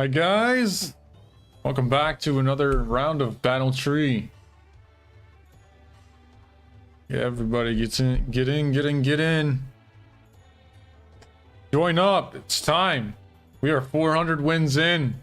Hi guys, welcome back to another round of Battle Tree. Yeah, everybody gets in, get in. Join up, it's time. We are 400 wins in.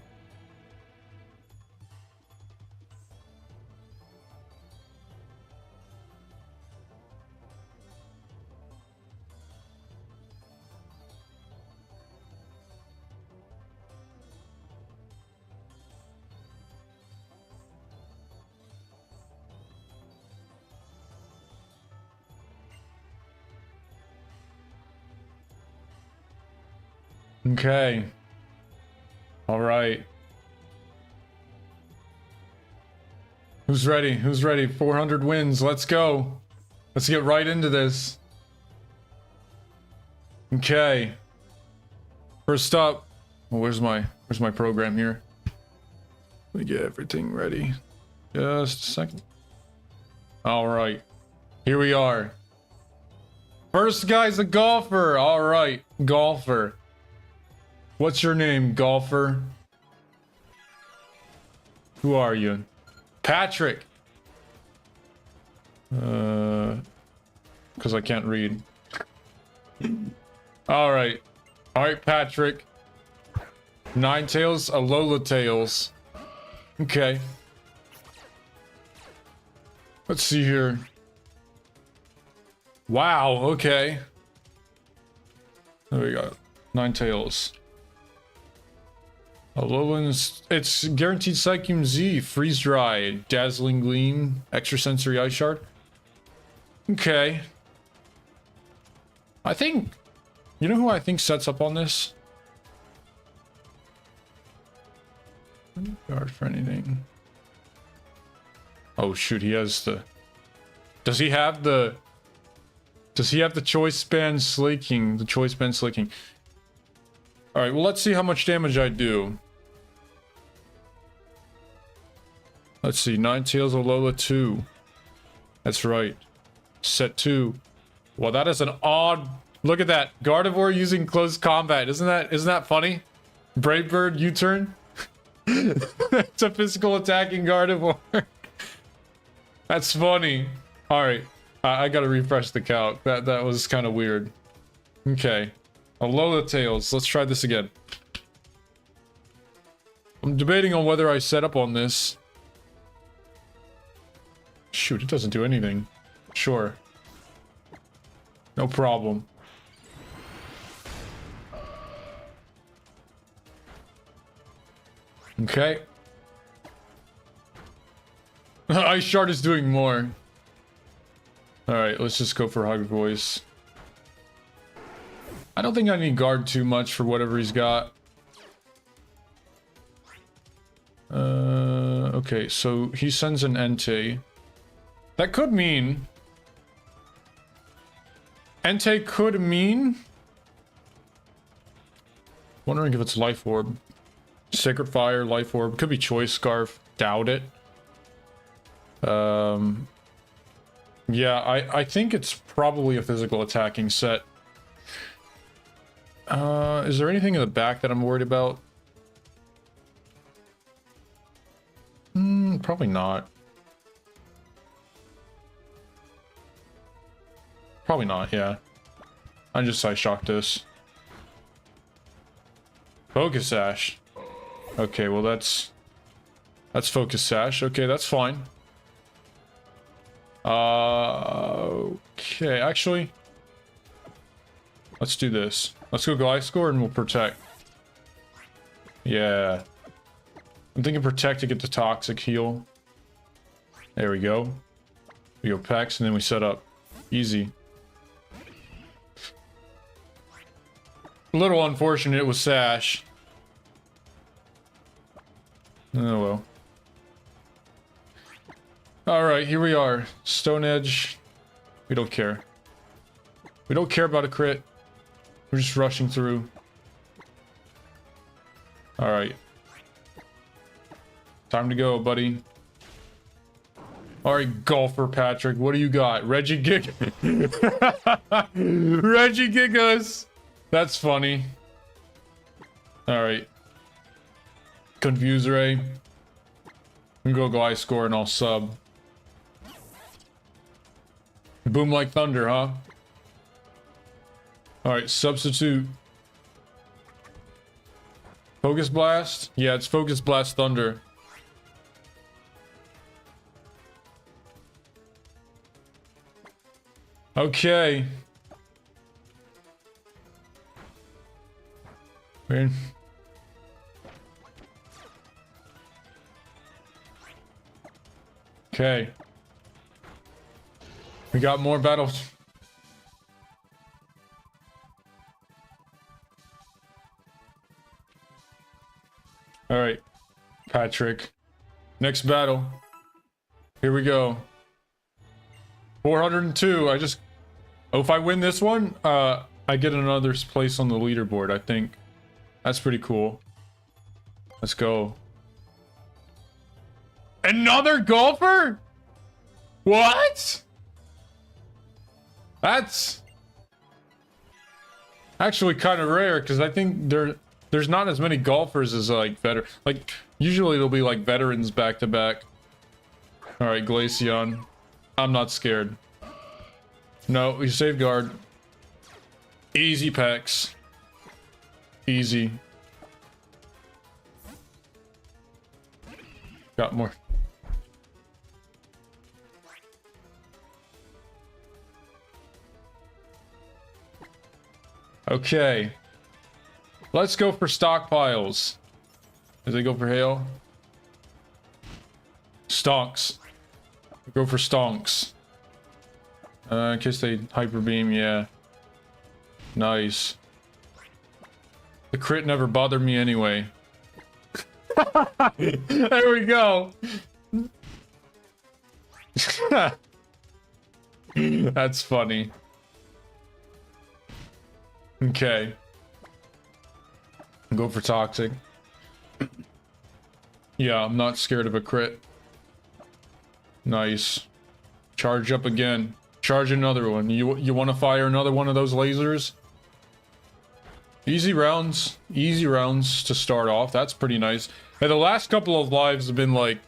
Okay. All right. Who's ready? Who's ready? 400 wins. Let's go. Let's get right into this. Okay. First up, well, where's my program here? Let me get everything ready. Just a second. All right. Here we are. First guy's a golfer. All right, golfer. What's your name, golfer? Who are you? Patrick. Because I can't read. All right, Patrick. Ninetales, Alola Tails. Okay. Let's see here. Wow. Okay. There we go. Ninetales. Alolan's, it's guaranteed Psychium Z, Freeze Dry, Dazzling Gleam, Extrasensory Ice Shard. Okay. I think, you know who I think sets up on this? Guard for anything. Oh shoot, he has the, does he have the choice band slaking? The choice band slaking. Alright, well let's see how much damage I do. Let's see, Ninetales Alola 2. That's right. Set 2. Well, that is an odd... Look at that. Gardevoir using close combat. Isn't that funny? Brave Bird U-turn? It's a physical attacking Gardevoir. That's funny. Alright. I gotta refresh the count. That was kind of weird. Okay. Alola Tails. Let's try this again. I'm debating on whether I set up on this. Shoot, it doesn't do anything. Sure. No problem. Okay. Ice Shard is doing more. Alright, let's just go for Hug Voice. I don't think I need guard too much for whatever he's got. Okay, so he sends an Entei. That could mean... Entei could mean... Wondering if it's Life Orb. Sacred Fire, Life Orb. Could be Choice Scarf. Doubt it. Yeah, I think it's probably a physical attacking set. Is there anything in the back that I'm worried about? Probably not. Probably not, yeah. I just Ice Shock this. Focus Sash. Okay, well that's Focus Sash. Okay, that's fine. Okay, actually, let's do this. Let's go Gliscor and we'll protect. Yeah. I'm thinking protect to get the toxic heal. There we go. We go Pex and then we set up. Easy. A little unfortunate with Sash. Oh well. Alright, here we are. Stone Edge. We don't care. We don't care about a crit. We're just rushing through. Alright. Time to go, buddy. Alright, golfer Patrick, what do you got? Reggie Gigas! That's funny. Alright. Confuse Ray. We go Glide Score and I'll sub. Boom like thunder, huh? Alright, substitute. Focus Blast? Yeah, it's Focus Blast Thunder. Okay. Man. Okay. We got more battles. All right, Patrick. Next battle. Here we go. 402. Oh, if I win this one, I get another place on the leaderboard, I think. That's pretty cool. Let's go. Another golfer? What? That's actually kind of rare because I think there's not as many golfers as like usually it'll be like veterans back to back. All right, Glaceon. I'm not scared. No, we safeguard. Easy packs. Easy. Got more. Okay. Let's go for stockpiles. Did they go for hail? Stonks. Go for stonks. In case they hyper beam, yeah. Nice. The crit never bothered me anyway. There we go. That's funny. Okay. Go for toxic. Yeah, I'm not scared of a crit. Nice. Charge up again. Charge another one. You want to fire another one of those lasers? Easy rounds. Easy rounds to start off. That's pretty nice. Hey, the last couple of lives have been like...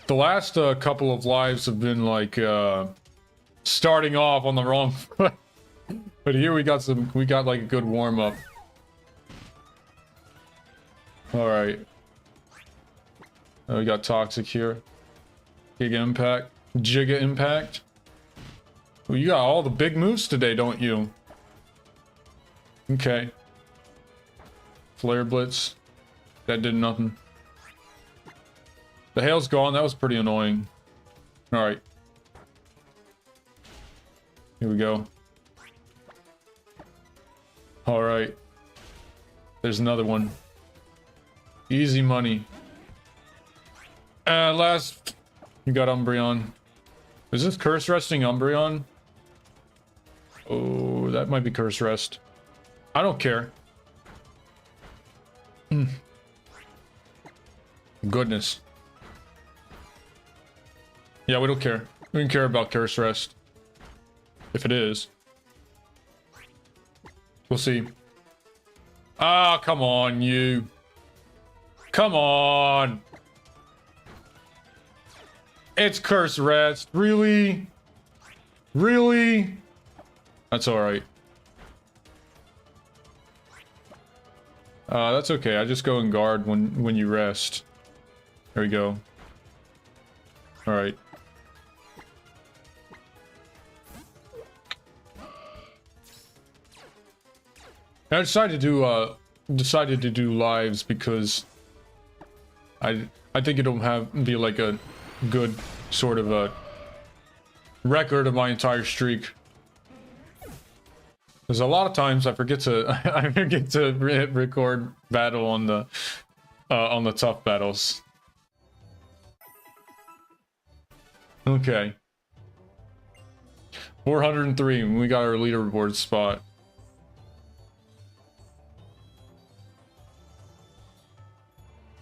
The last couple of lives have been like starting off on the wrong foot. But here we got like a good warm-up. Alright. We got Toxic here. Giga Impact. Giga Impact. Well, you got all the big moves today, don't you? Okay. Flare Blitz. That did nothing. The hail's gone. That was pretty annoying. Alright. Here we go. Alright. There's another one. Easy money. Last... You got Umbreon. Is this Curse Resting Umbreon? Oh, that might be Curse Rest. I don't care. Goodness. Yeah, we don't care. We don't care about Curse Rest. If it is. We'll see. Ah, come on, you. Come on. It's Curse Rest. Really? Really? That's alright. That's okay. I just go and guard when you rest. There we go. Alright. I decided to do lives because I think it'll be like a good sort of a record of my entire streak. Because a lot of times I forget to record battle on the tough battles. Okay. 403. We got our leaderboard spot.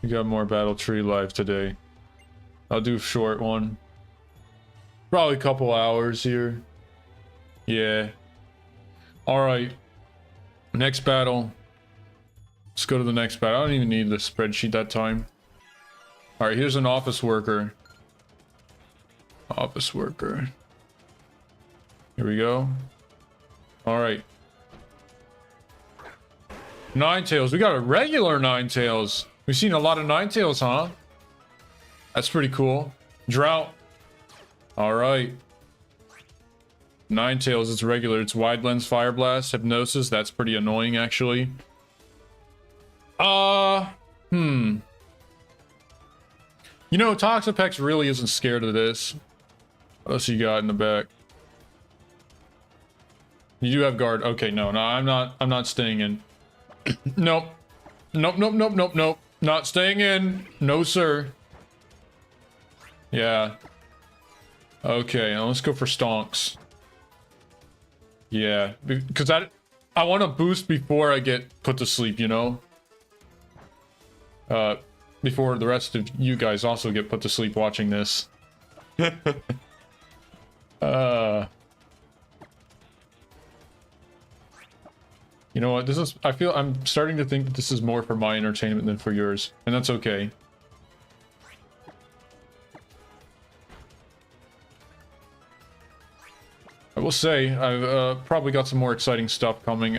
We got more battle tree live today. I'll do a short one. Probably a couple hours here. Yeah. Alright. Next battle. Let's go to the next battle. I don't even need the spreadsheet that time. All right, here's an office worker. Office worker. Here we go. All right. Ninetales. We got a regular Ninetales. We've seen a lot of Ninetales, huh? That's pretty cool. Drought. All right. Ninetales, it's regular. It's wide lens, fire blast, hypnosis. That's pretty annoying, actually. You know, Toxapex really isn't scared of this. What else you got in the back? You do have guard. Okay, no, I'm not staying in. Nope. Nope. Not staying in. No, sir. Yeah. Okay, now let's go for stonks. Yeah, because I want to boost before I get put to sleep, you know? Before the rest of you guys also get put to sleep watching this. You know what, I'm starting to think that this is more for my entertainment than for yours, and that's okay. I will say, I've probably got some more exciting stuff coming.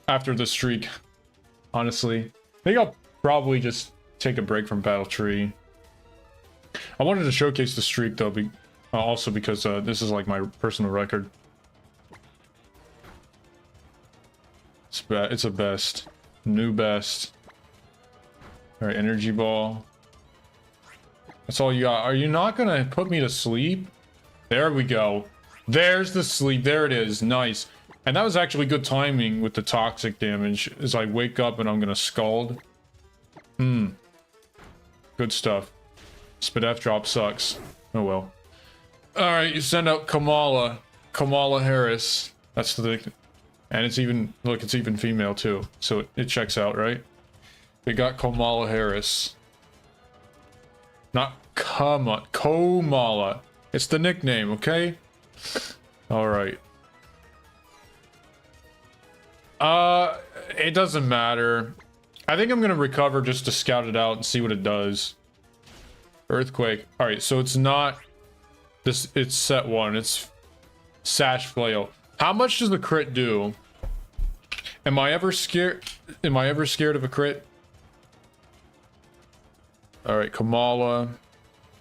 After the streak, honestly. I think I'll probably just take a break from Battle Tree. I wanted to showcase the streak, though, also because this is like my personal record. It's a best. New best. Alright, energy ball. That's all you got. Are you not gonna put me to sleep? There we go. There's the sleep. There it is. Nice. And that was actually good timing with the toxic damage, as I wake up and I'm gonna scald. Good stuff. Spadef drop sucks. Oh well. Alright, you send out Kamala. Kamala Harris. That's the... And it's even... Look, it's even female too. So it checks out, right? We got Kamala Harris. Not Kamala. It's the nickname, okay? Alright. It doesn't matter. I think I'm gonna recover just to scout it out and see what it does. Earthquake. Alright, so it's not this, it's set 1. It's Sash Flail. How much does the crit do? Am I ever scared of a crit? Alright, Kamala.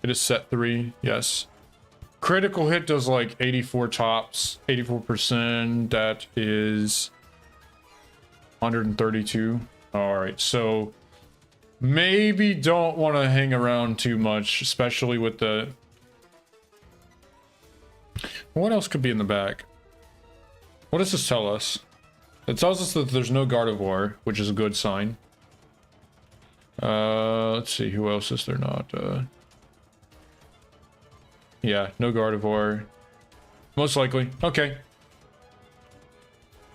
It is set 3, yes. Critical hit does like 84 tops, 84%. That is 132. All right, so maybe don't want to hang around too much, especially with the... What else could be in the back? What does this tell us? It tells us that there's no Gardevoir, which is a good sign. Let's see, who else is there not? Yeah, no Gardevoir. Most likely. Okay.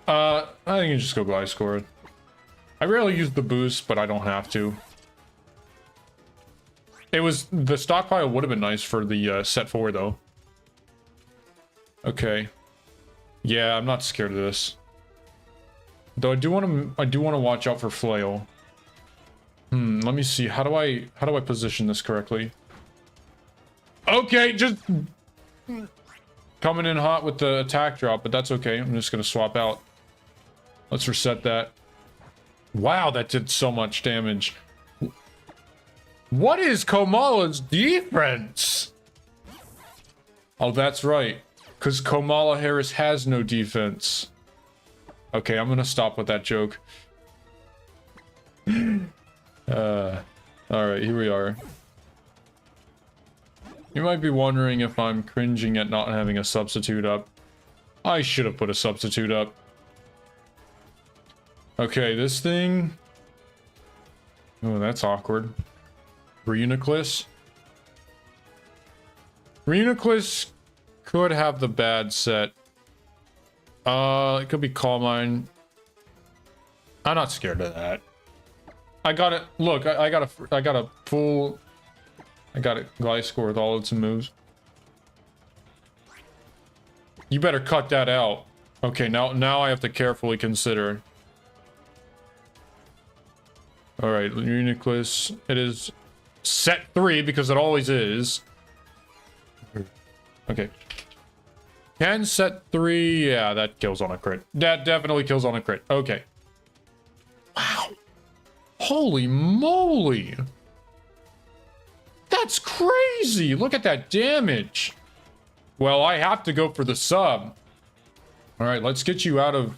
I think you just go Gliscor. I rarely use the boost, but I don't have to. The stockpile would have been nice for the set 4 though. Okay. Yeah, I'm not scared of this. Though I do want to watch out for Flail. Let me see. How do I position this correctly? Okay, just coming in hot with the attack drop, but that's okay. I'm just gonna swap out. Let's reset that. Wow, that did so much damage. What is Kamala's defense? Oh, that's right. Because Kamala Harris has no defense. Okay, I'm gonna stop with that joke. Alright, here we are. You might be wondering if I'm cringing at not having a substitute up. I should have put a substitute up. Okay, this thing... Oh, that's awkward. Reuniclus? Reuniclus could have the bad set. It could be Calm Mind. I'm not scared of that. I got it. Look, I got a full... I got it. Gliscor with all its moves. You better cut that out. Okay, now I have to carefully consider. All right, Uniclus. It is set 3 because it always is. Okay. Can set 3. Yeah, that kills on a crit. That definitely kills on a crit. Okay. Wow. Holy moly. That's crazy. Look at that damage. Well, I have to go for the sub. All right, let's get you out of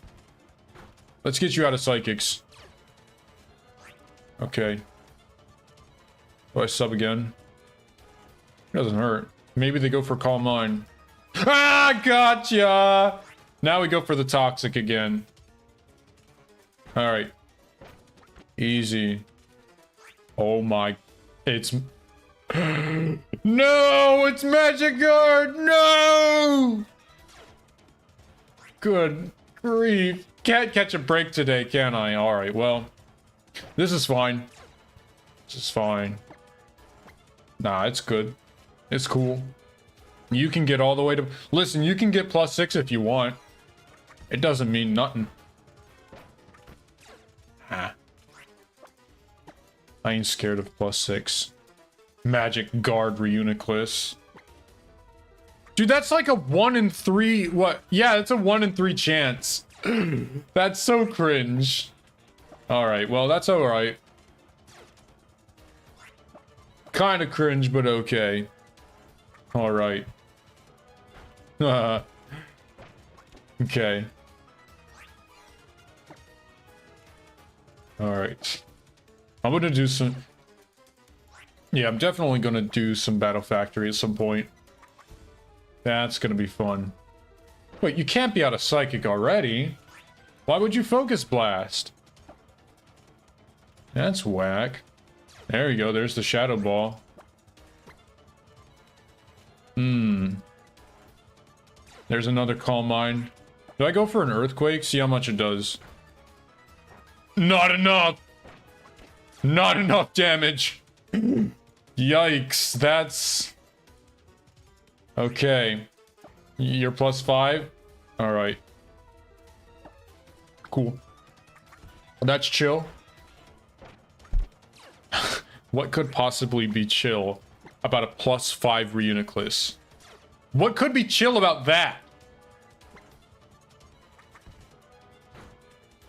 psychics. Okay. Do I sub again? It doesn't hurt. Maybe they go for Calm Mind. Ah, gotcha! Now we go for the Toxic again. Alright. Easy. Oh my... It's... No! It's Magic Guard! No! Good grief. Can't catch a break today, can I? Alright, well... This is fine. This is fine. Nah, it's good. It's cool. You can get all the way to... Listen, you can get +6 if you want. It doesn't mean nothing. Ah. I ain't scared of +6. Magic Guard Reuniclus. Dude, that's like a 1 in 3... What? Yeah, it's a 1 in 3 chance. That's so cringe. Alright, well, that's alright. Kind of cringe, but okay. Alright. Okay. Alright. I'm gonna do some... Yeah, I'm definitely gonna do some Battle Factory at some point. That's gonna be fun. Wait, you can't be out of Psychic already. Why would you Focus Blast? That's whack. There you go, there's the Shadow Ball. There's another Calm Mind. Do I go for an Earthquake? See how much it does. Not enough! Not enough damage! Yikes, that's... Okay. You're +5? Alright. Cool. That's chill. What could possibly be chill about a +5 Reuniclus? What could be chill about that?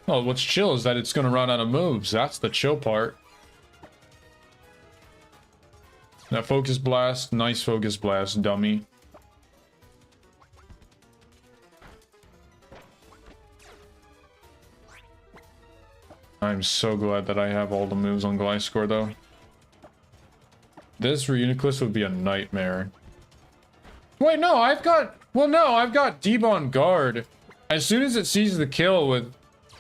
Well, what's chill is that it's gonna run out of moves. That's the chill part. That Focus Blast, nice Focus Blast, dummy. I'm so glad that I have all the moves on Gliscor, though. This Reuniclus would be a nightmare. Wait, no, I've got... Well, no, I've got Debon Guard. As soon as it sees the kill with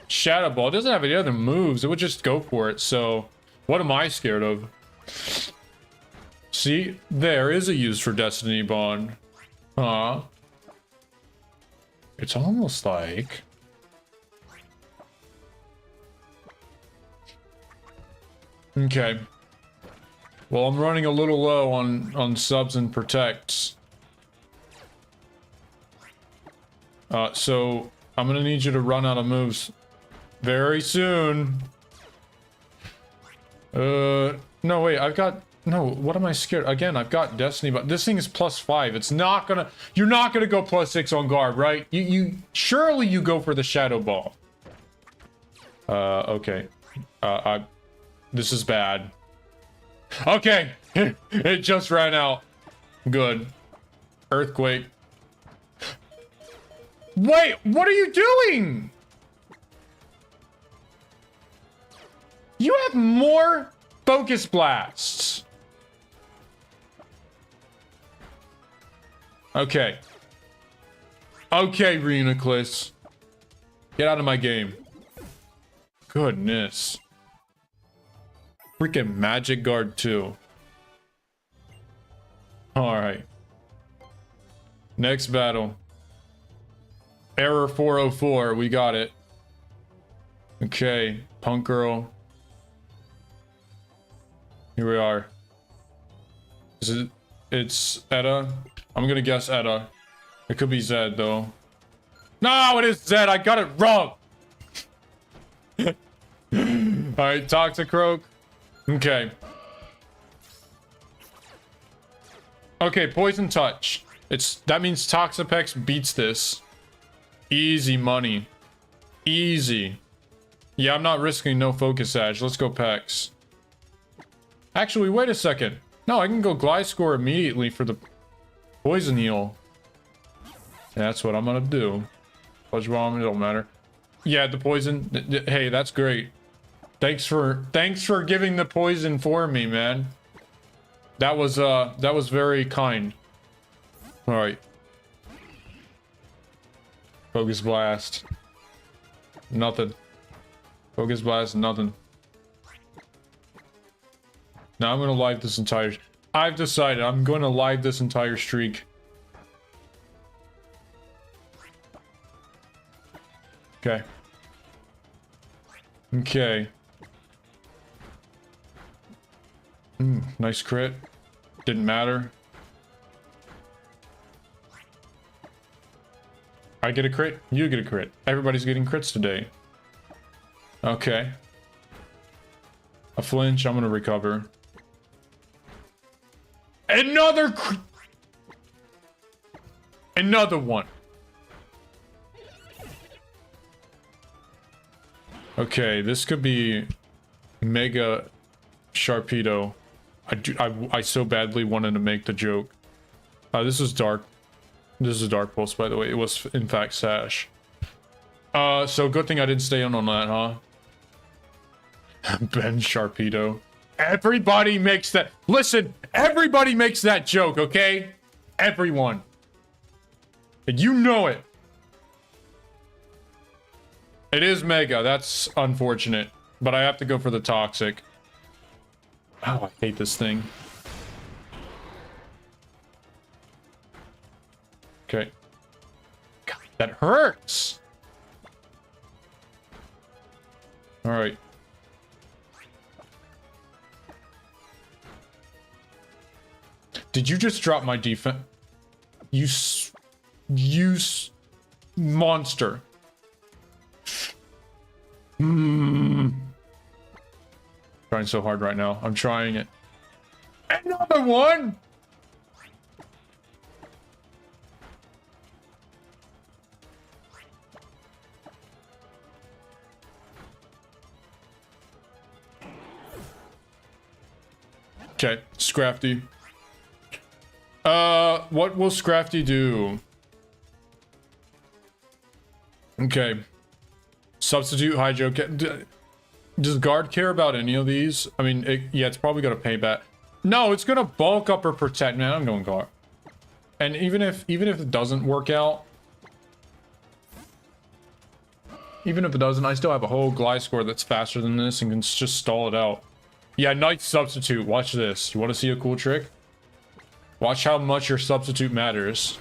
Shadow Ball, it doesn't have any other moves. It would just go for it, so... What am I scared of? See? There is a use for Destiny Bond. Huh? It's almost like... Okay. Well, I'm running a little low on subs and protects. So I'm gonna need you to run out of moves very soon. No, wait, I've got... No, what am I scared? Again, I've got Destiny, but this thing is +5. It's not gonna... You're not gonna go +6 on guard, right? Surely you go for the Shadow Ball. Okay. This is bad. Okay. It just ran out. Good. Earthquake. Wait, what are you doing? You have more Focus Blasts. Okay. Okay, Reuniclus. Get out of my game. Goodness. Freaking Magic Guard 2. Alright. Next battle. Error 404. We got it. Okay. Punk Girl. Here we are. It's Edda. I'm gonna guess Edda. It could be Zed, though. No, it is Zed. I got it wrong. Alright, Toxicroak. Okay. Okay, Poison Touch. That means Toxapex beats this. Easy money. Easy. Yeah, I'm not risking no Focus Sash. Let's go Pex. Actually, wait a second. No, I can go Gliscor immediately for the Poison Heal. That's what I'm gonna do. Fudge Bomb, it don't matter. Yeah, the poison. Hey, that's great. Thanks for giving the poison for me, man. That was very kind. All right. Focus Blast. Nothing. Focus Blast, nothing. Now I'm gonna live this entire... I've decided I'm going to live this entire streak. Okay. Okay. Nice crit. Didn't matter. I get a crit, you get a crit. Everybody's getting crits today. Okay. A flinch, I'm gonna recover. Another one. Okay, this could be Mega Sharpedo. I so badly wanted to make the joke. This is Dark. This is Dark Pulse, by the way. It was, in fact, Sash. So good thing I didn't stay on that, huh? Ben Sharpedo. Everybody makes that. Listen, everybody makes that joke, okay? Everyone. And you know it. It is Mega. That's unfortunate. But I have to go for the Toxic. Oh, I hate this thing. Okay. God, that hurts. All right. Did you just drop my defense? You monster. Trying so hard right now. I'm trying it. Another one. Okay, Scrafty. What will Scrafty do? Okay. Substitute Hydro. Does Guard care about any of these? I mean, yeah, it's probably gonna pay back. No, it's gonna bulk up or protect. Man, I'm going Guard. And even if it doesn't work out, even if it doesn't, I still have a whole Gliscor that's faster than this and can just stall it out. Yeah, nice substitute. Watch this. You want to see a cool trick? Watch how much your substitute matters.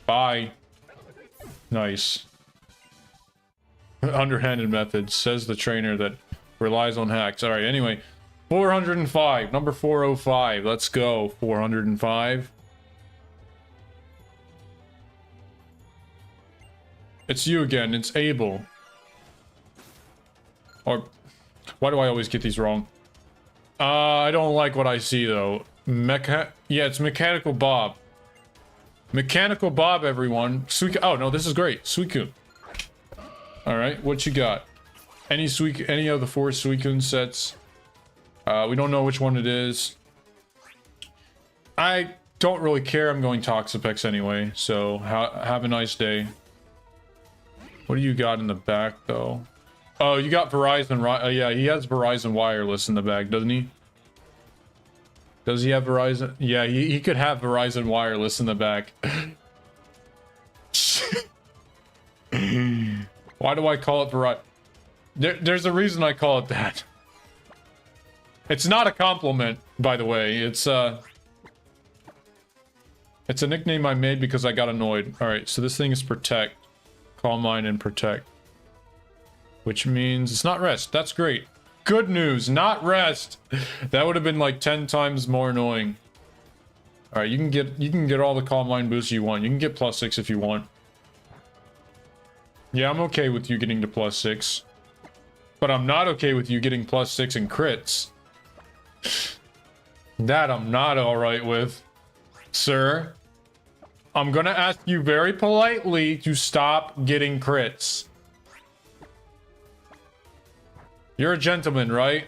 Bye. Nice. Underhanded method, says the trainer that relies on hacks. Alright, anyway. 405. Number 405. Let's go. 405. It's you again. It's Abel. Or... why do I always get these wrong? I don't like what I see, though. Yeah, it's Mechanical Bob. Mechanical Bob, everyone. Oh, no, this is great. Suicune. Alright, what you got? Any of the 4 Suicune sets? We don't know which one it is. I don't really care. I'm going Toxapex anyway, so have a nice day. What do you got in the back, though? Oh, you got Verizon, yeah, he has Verizon Wireless in the bag, doesn't he? Does he have Verizon? Yeah, he could have Verizon Wireless in the back. Why do I call it Verizon? There's a reason I call it that. It's not a compliment, by the way. It's a nickname I made because I got annoyed. Alright, so this thing is Protect. Calm Mind and Protect. Which means it's not Rest. That's great. Good news, not Rest. That would have been like 10 times more annoying. All right, you can get all the Calm Mind boosts you want. You can get +6 if you want. Yeah, I'm okay with you getting to +6. But I'm not okay with you getting +6 in crits. That I'm not alright with. Sir, I'm gonna ask you very politely to stop getting crits. You're a gentleman, right?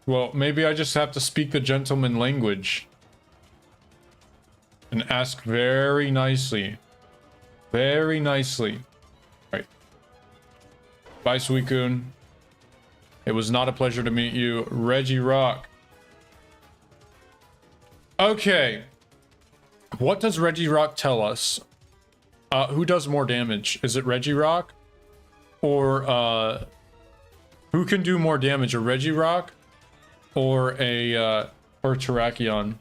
Well, maybe I just have to speak the gentleman language. And ask very nicely. Very nicely. Right. Bye, Suicune. It was not a pleasure to meet you. Reggie Rock. Okay. What does Reggie Rock tell us? Who does more damage? Is it Reggie Rock? Or, who can do more damage? A Reggie Rock? Or a, or Terrakion?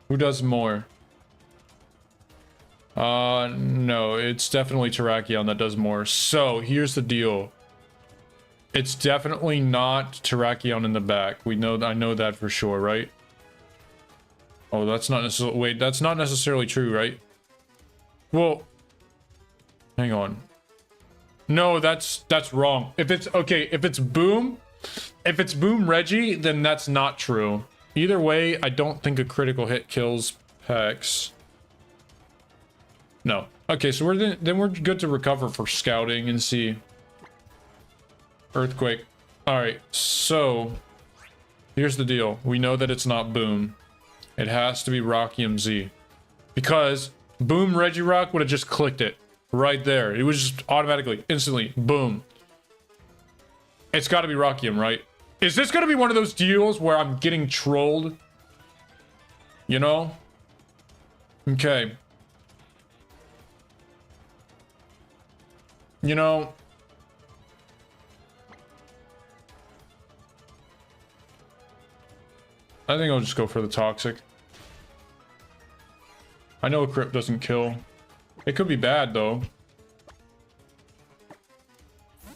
Who does more? No, it's definitely Terrakion that does more. So, here's the deal. It's definitely not Terrakion in the back. I know that for sure, right? Oh, that's not necessarily... Wait, that's not necessarily true, right? Well... Hang on. No, that's wrong. If it's... Okay, if it's Boom... If it's Boom Reggie, then that's not true. Either way, I don't think a critical hit kills Pex. No. Okay, so then we're good to recover for scouting and see... Earthquake. Alright, so... Here's the deal. We know that it's not Boom. It has to be Rocky MZ. Because Boom Regirock would have just clicked it. Right there. It was just automatically, instantly, boom. It's got to be Rockium, right? Is this going to be one of those deals where I'm getting trolled? You know? Okay. You know... I think I'll just go for the toxic. I know a crit doesn't kill. It could be bad, though.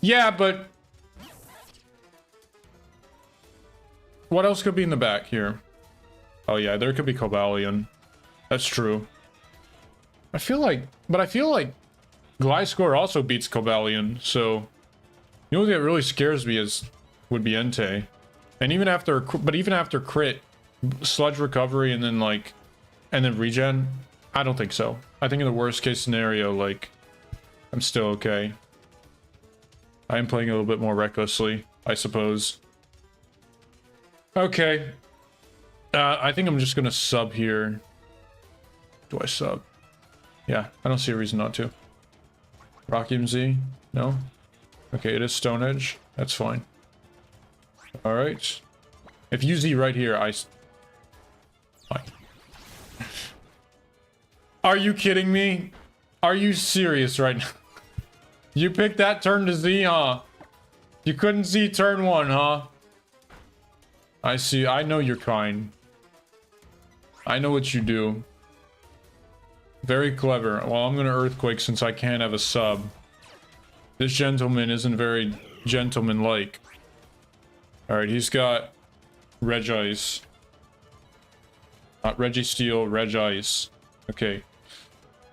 Yeah, but... What else could be in the back here? Oh, yeah, there could be Cobalion. That's true. I feel like... But I feel like... Gliscor also beats Cobalion, so... The only thing that really scares me would be Entei. And even after... But even after crit, sludge recovery, and then, like... And then regen... I don't think so. I think in the worst case scenario, like... I'm still okay. I am playing a little bit more recklessly, I suppose. Okay. I think I'm just gonna sub here. Do I sub? Yeah, I don't see a reason not to. Rocky MZ? No? Okay, it is Stone Edge. That's fine. Alright. If you Z right here, fine. Are you kidding me? Are you serious right now? You picked that turn to Z, huh? You couldn't Z turn 1, huh? I see. I know you're kind. I know what you do. Very clever. Well, I'm gonna Earthquake since I can't have a sub. This gentleman isn't very gentleman-like. Alright, he's got Regice. Not Registeel, Regice. Okay.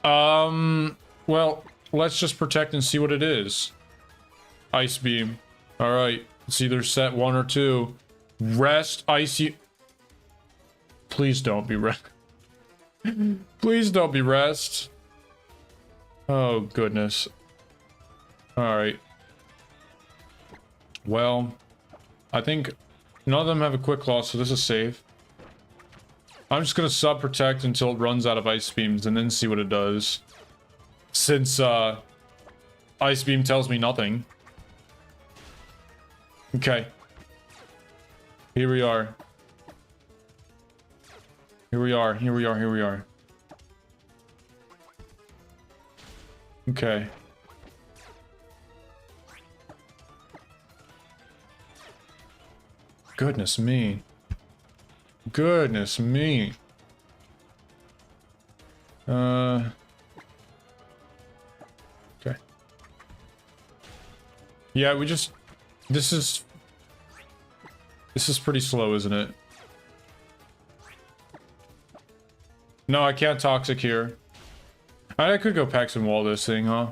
Well, let's just protect and see what it is. Ice Beam. Alright, it's either set 1 or 2. Rest, Icy... Please don't be rest. Please don't be rest. Oh, goodness. Alright. Well, I think none of them have a quick claw, so this is safe. I'm just gonna sub-protect until it runs out of Ice Beams and then see what it does. Since, Ice Beam tells me nothing. Okay. Here we are. Here we are, here we are, here we are. Okay. Goodness me. Goodness me. Okay. Yeah, we just... This is pretty slow, isn't it? No, I can't toxic here. I could go Pax and wall this thing, huh?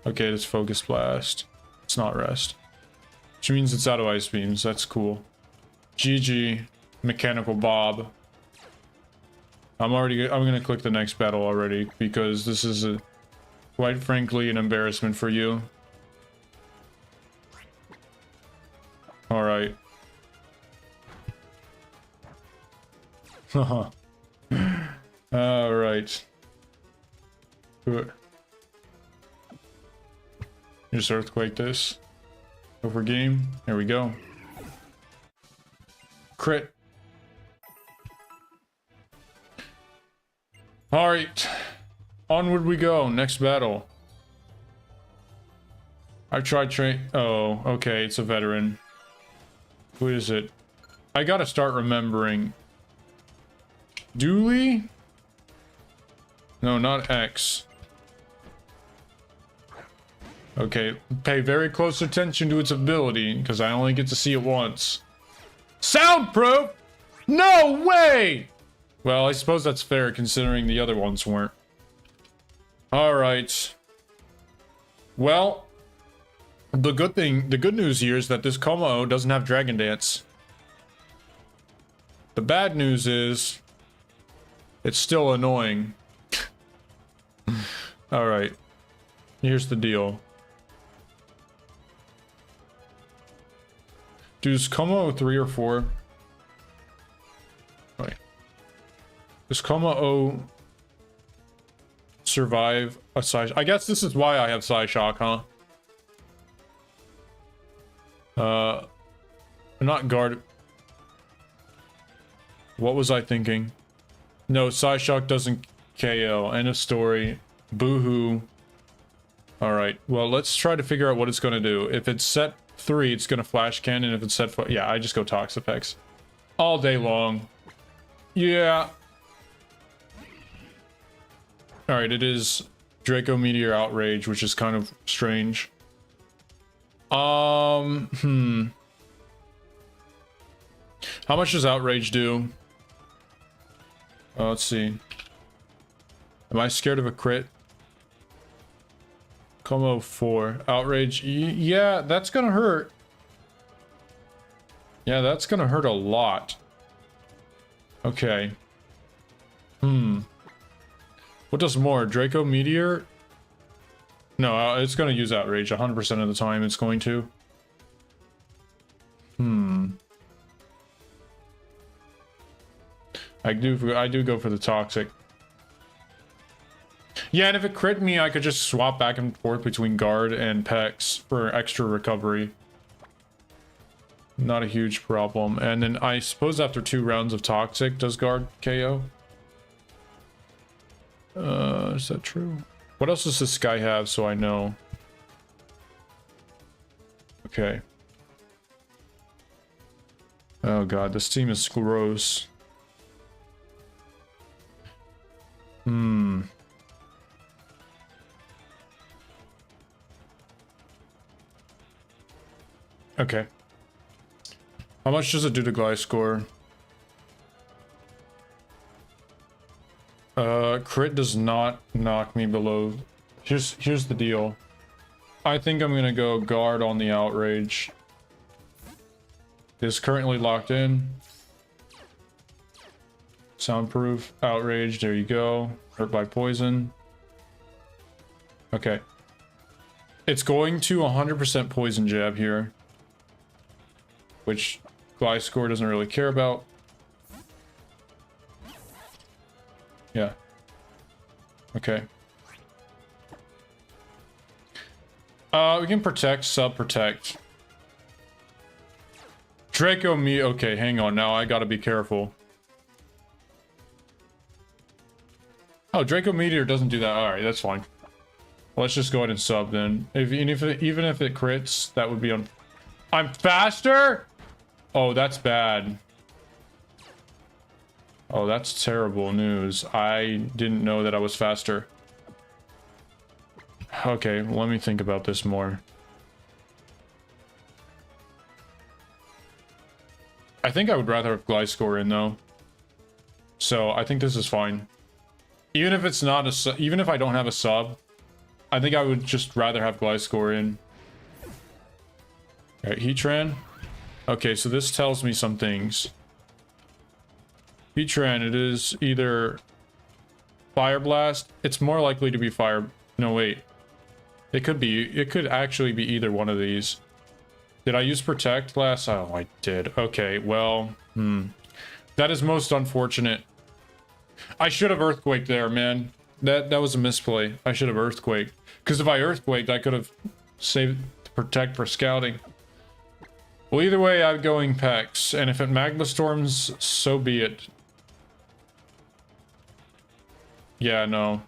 Okay, it's focus blast. It's not rest. Which means it's out of ice beams. That's cool. GG. Mechanical Bob. I'm gonna click the next battle already because this is quite frankly an embarrassment for you. All right. All right. Just earthquake this. Over game. There we go. Crit. All right. Onward we go. Next battle. I tried train. Oh, okay. It's a veteran. Who is it? I gotta start remembering. Dooley? No, not X. Okay, pay very close attention to its ability, because I only get to see it once. Soundproof? No way! Well, I suppose that's fair, considering the other ones weren't. Alright. Well, the good news here is that this Como doesn't have Dragon Dance. The bad news is, it's still annoying. Alright. Here's the deal. Does Como 3 or 4? Wait. Does Como survive a Psy? I guess this is why I have Psy Shock, huh? Not guard. What was I thinking? No, Psy Shock doesn't KO. End of story. Boo-hoo. Alright, well, let's try to figure out what it's going to do. If it's set 3, it's going to flash cannon. If it's set 4, yeah, I just go Toxapex. All day long. Yeah. Alright, it is Draco Meteor Outrage, which is kind of strange. How much does Outrage do? Let's see. Am I scared of a crit? Como 4. Outrage. Yeah, that's gonna hurt. Yeah, that's gonna hurt a lot. Okay. What does more? Draco Meteor? No, it's gonna use Outrage 100% of the time. It's going to. I do go for the Toxic. Yeah, and if it crit me, I could just swap back and forth between Guard and Pex for extra recovery. Not a huge problem. And then I suppose after 2 rounds of Toxic, does Guard KO? Is that true? What else does this guy have so I know? Okay. Oh god, this team is gross. Okay. How much does it do to Gliscor? Crit does not knock me below. Here's the deal. I think I'm gonna go Guard on the Outrage. It is currently locked in. Soundproof, Outrage, there you go. Hurt by poison. Okay. It's going to 100% poison jab here. Which Gliscor doesn't really care about. Yeah. Okay. We can protect, sub-protect. Draco me. Okay, hang on. Now I gotta be careful. Oh, Draco Meteor doesn't do that. Alright, that's fine. Well, let's just go ahead and sub then. Even if it crits, that would be on... I'm faster? Oh, that's bad. Oh, that's terrible news. I didn't know that I was faster. Okay, well, let me think about this more. I think I would rather have Gliscor in though. So I think this is fine. Even if it's not a even if I don't have a sub, I think I would just rather have Gliscor in. Alright, Heatran. Okay, so this tells me some things. Heatran, it is either Fire Blast. It's more likely to be Fire... No, wait. It could actually be either one of these. Did I use Protect last? Oh, I did. Okay, well, that is most unfortunate. I should have Earthquaked there, man. That was a misplay. I should have Earthquaked. Because if I Earthquaked, I could have saved Protect for scouting. Well, either way, I'm going Pex. And if it Magma Storms, so be it. Yeah, no.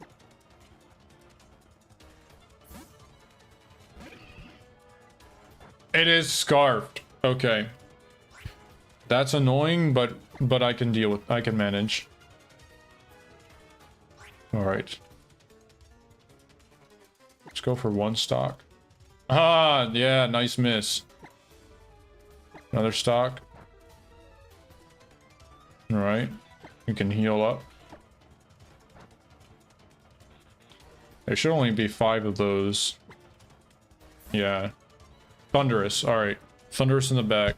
It is Scarfed. Okay. That's annoying, but I can deal with... I can manage. Alright. Let's go for one stock. Ah, yeah, nice miss. Another stock. Alright. You can heal up. There should only be 5 of those. Yeah. Thunderous, alright. Thunderous in the back.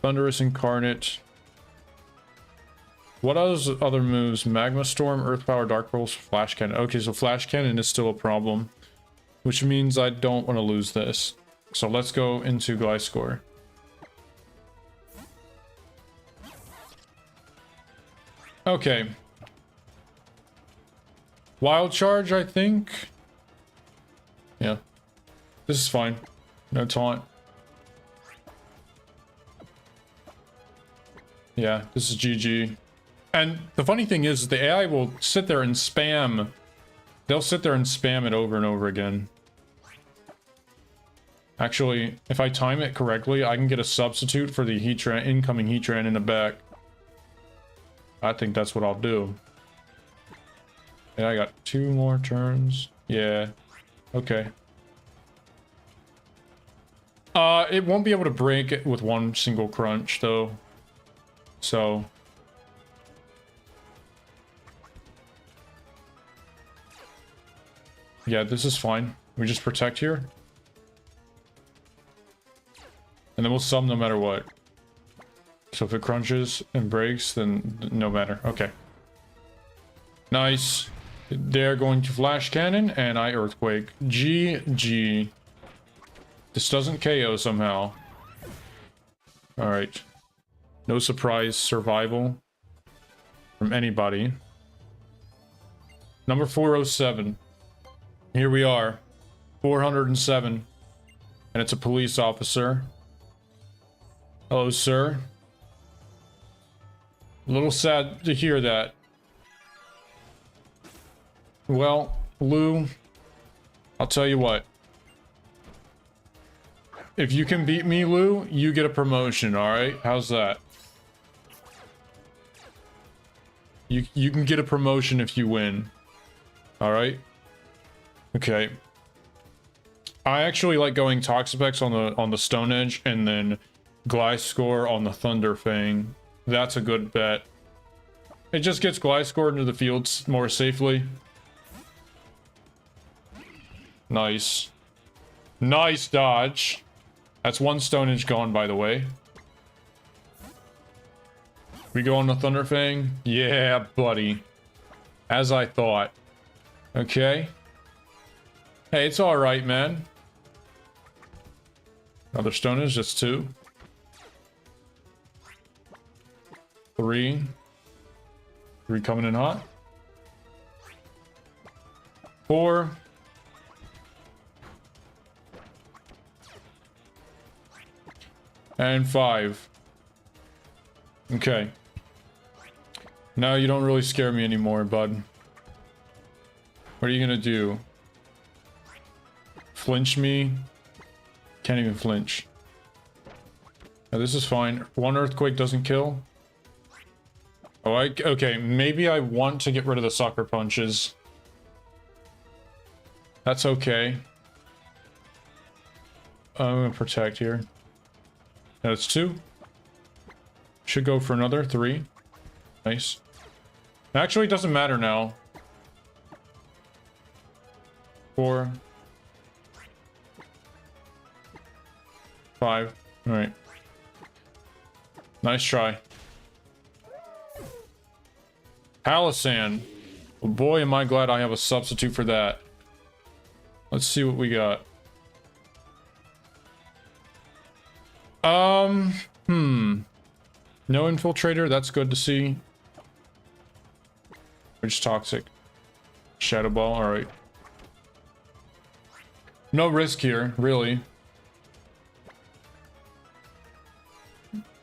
Thunderous Incarnate. What other moves? Magma Storm, Earth Power, Dark Pulse, Flash Cannon. Okay, so Flash Cannon is still a problem. Which means I don't want to lose this. So let's go into Gliscor. Okay. Wild Charge, I think. Yeah. This is fine. No taunt. Yeah, this is GG. And the funny thing is, the AI will sit there and spam. They'll sit there and spam it over and over again. Actually, if I time it correctly, I can get a substitute for the Heatran, incoming Heatran in the back. I think that's what I'll do. Yeah, I got 2 more turns. Yeah. Okay. It won't be able to break it with one single crunch, though. So... yeah, this is fine. We just protect here. And then we'll sub no matter what. So if it crunches and breaks, then no matter. Okay. Nice. They're going to Flash Cannon, and I Earthquake. GG. This doesn't KO somehow. Alright. No surprise survival from anybody. Number 407. Here we are. 407. And it's a police officer. Hello, sir. A little sad to hear that. Well, Lou, I'll tell you what. If you can beat me, Lou, you get a promotion, alright? How's that? You can get a promotion if you win. Alright? Okay. I actually like going Toxapex on the Stone Edge and then Gliscor on the Thunder Fang. That's a good bet. It just gets Gliscor into the fields more safely. Nice. Nice dodge. That's 1 Stone Edge gone, by the way. We go on the Thunder Fang? Yeah, buddy. As I thought. Okay. Hey, it's alright, man. Another Stone Edge, just 2. 3. 3 coming in hot. 4. And 5. Okay. Now you don't really scare me anymore, bud. What are you gonna do? Flinch me? Can't even flinch. Now this is fine. 1 Earthquake doesn't kill. Oh, okay, maybe I want to get rid of the Sucker Punches. That's okay. I'm gonna protect here. That's 2. Should go for another 3. Nice. Actually, it doesn't matter now. 4. 5. All right. Nice try. Palisand. Oh boy, am I glad I have a substitute for that. Let's see what we got. No infiltrator, that's good to see. Which toxic? Shadow ball, alright. No risk here, really.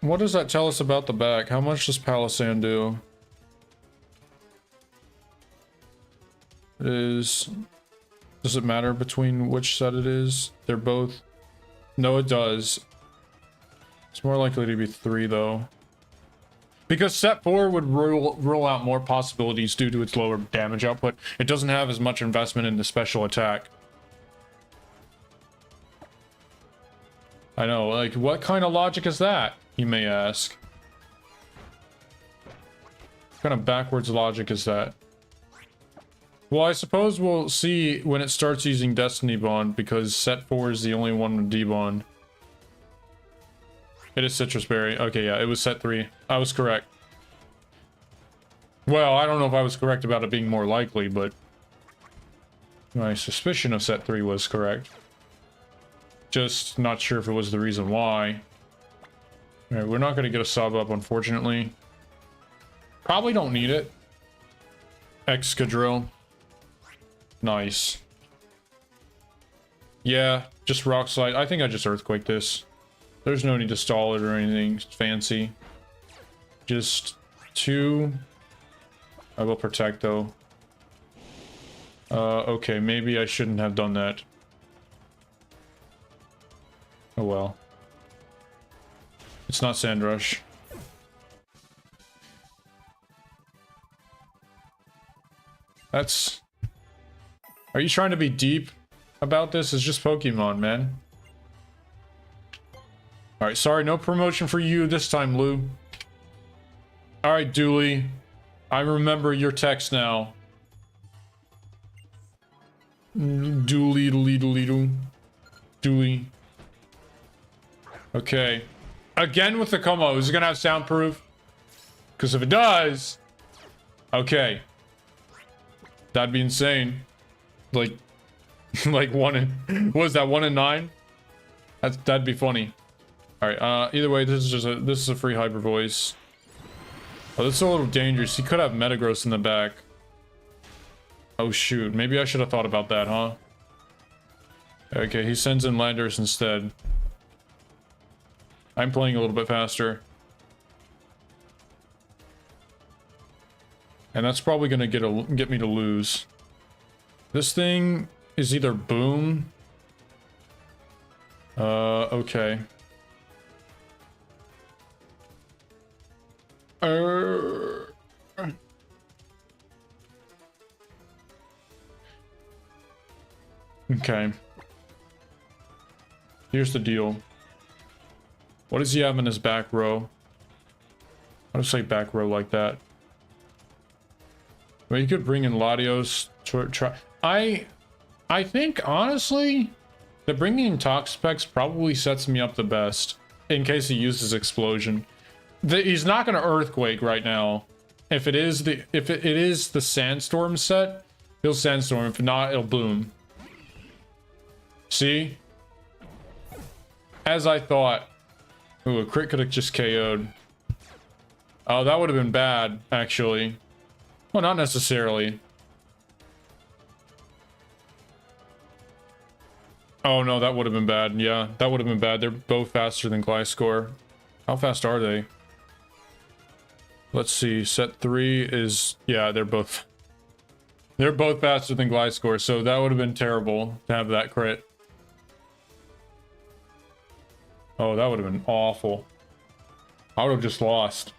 What does that tell us about the back? How much does Palisand do? Does it matter between which set it is? They're both... No, it does. It's more likely to be 3, though. Because set 4 would rule out more possibilities due to its lower damage output. It doesn't have as much investment in the special attack. I know, like, what kind of logic is that, you may ask? What kind of backwards logic is that? Well, I suppose we'll see when it starts using Destiny Bond, because set 4 is the only one with D-Bond. It is Citrus Berry. Okay, yeah, it was set 3. I was correct. Well, I don't know if I was correct about it being more likely, but... my suspicion of set 3 was correct. Just not sure if it was the reason why. Alright, we're not going to get a sub up, unfortunately. Probably don't need it. Excadrill. Nice. Yeah, just Rock Slide. I think I just Earthquake this. There's no need to stall it or anything fancy. Just 2. I will protect, though. Okay, maybe I shouldn't have done that. Oh well. It's not Sand Rush. That's... Are you trying to be deep about this? It's just Pokemon, man. Alright, sorry, no promotion for you this time, Lou. Alright, Dooley. I remember your text now. Dooley, dooley, dooley, doo. Dooley. Okay. Again with the Como. Is it gonna have soundproof? Because if it does... Okay. That'd be insane. Like... like 1 in... What is that, 1 in 9? That'd be funny. Alright, either way, this is a free Hyper Voice. Oh, that's a little dangerous. He could have Metagross in the back. Oh shoot, maybe I should have thought about that, huh? Okay, he sends in Landorus instead. I'm playing a little bit faster. And that's probably gonna get me to lose. This thing is either Boom... okay. Okay. Here's the deal. What does he have in his back row? I'll just say back row like that. Well, you could bring in Latios to try. I think, honestly, that bringing in Toxapex probably sets me up the best in case he uses Explosion. He's not going to Earthquake right now. If it is the Sandstorm set, he'll Sandstorm. If not, it'll Boom. See? As I thought. Ooh, a crit could have just KO'd. Oh, that would have been bad, actually. Well, not necessarily. Oh, no, that would have been bad. Yeah, that would have been bad. They're both faster than Gliscor. How fast are they? Let's see. Set 3 is... Yeah, they're both faster than Gliscor, so that would have been terrible to have that crit. Oh, that would have been awful. I would have just lost.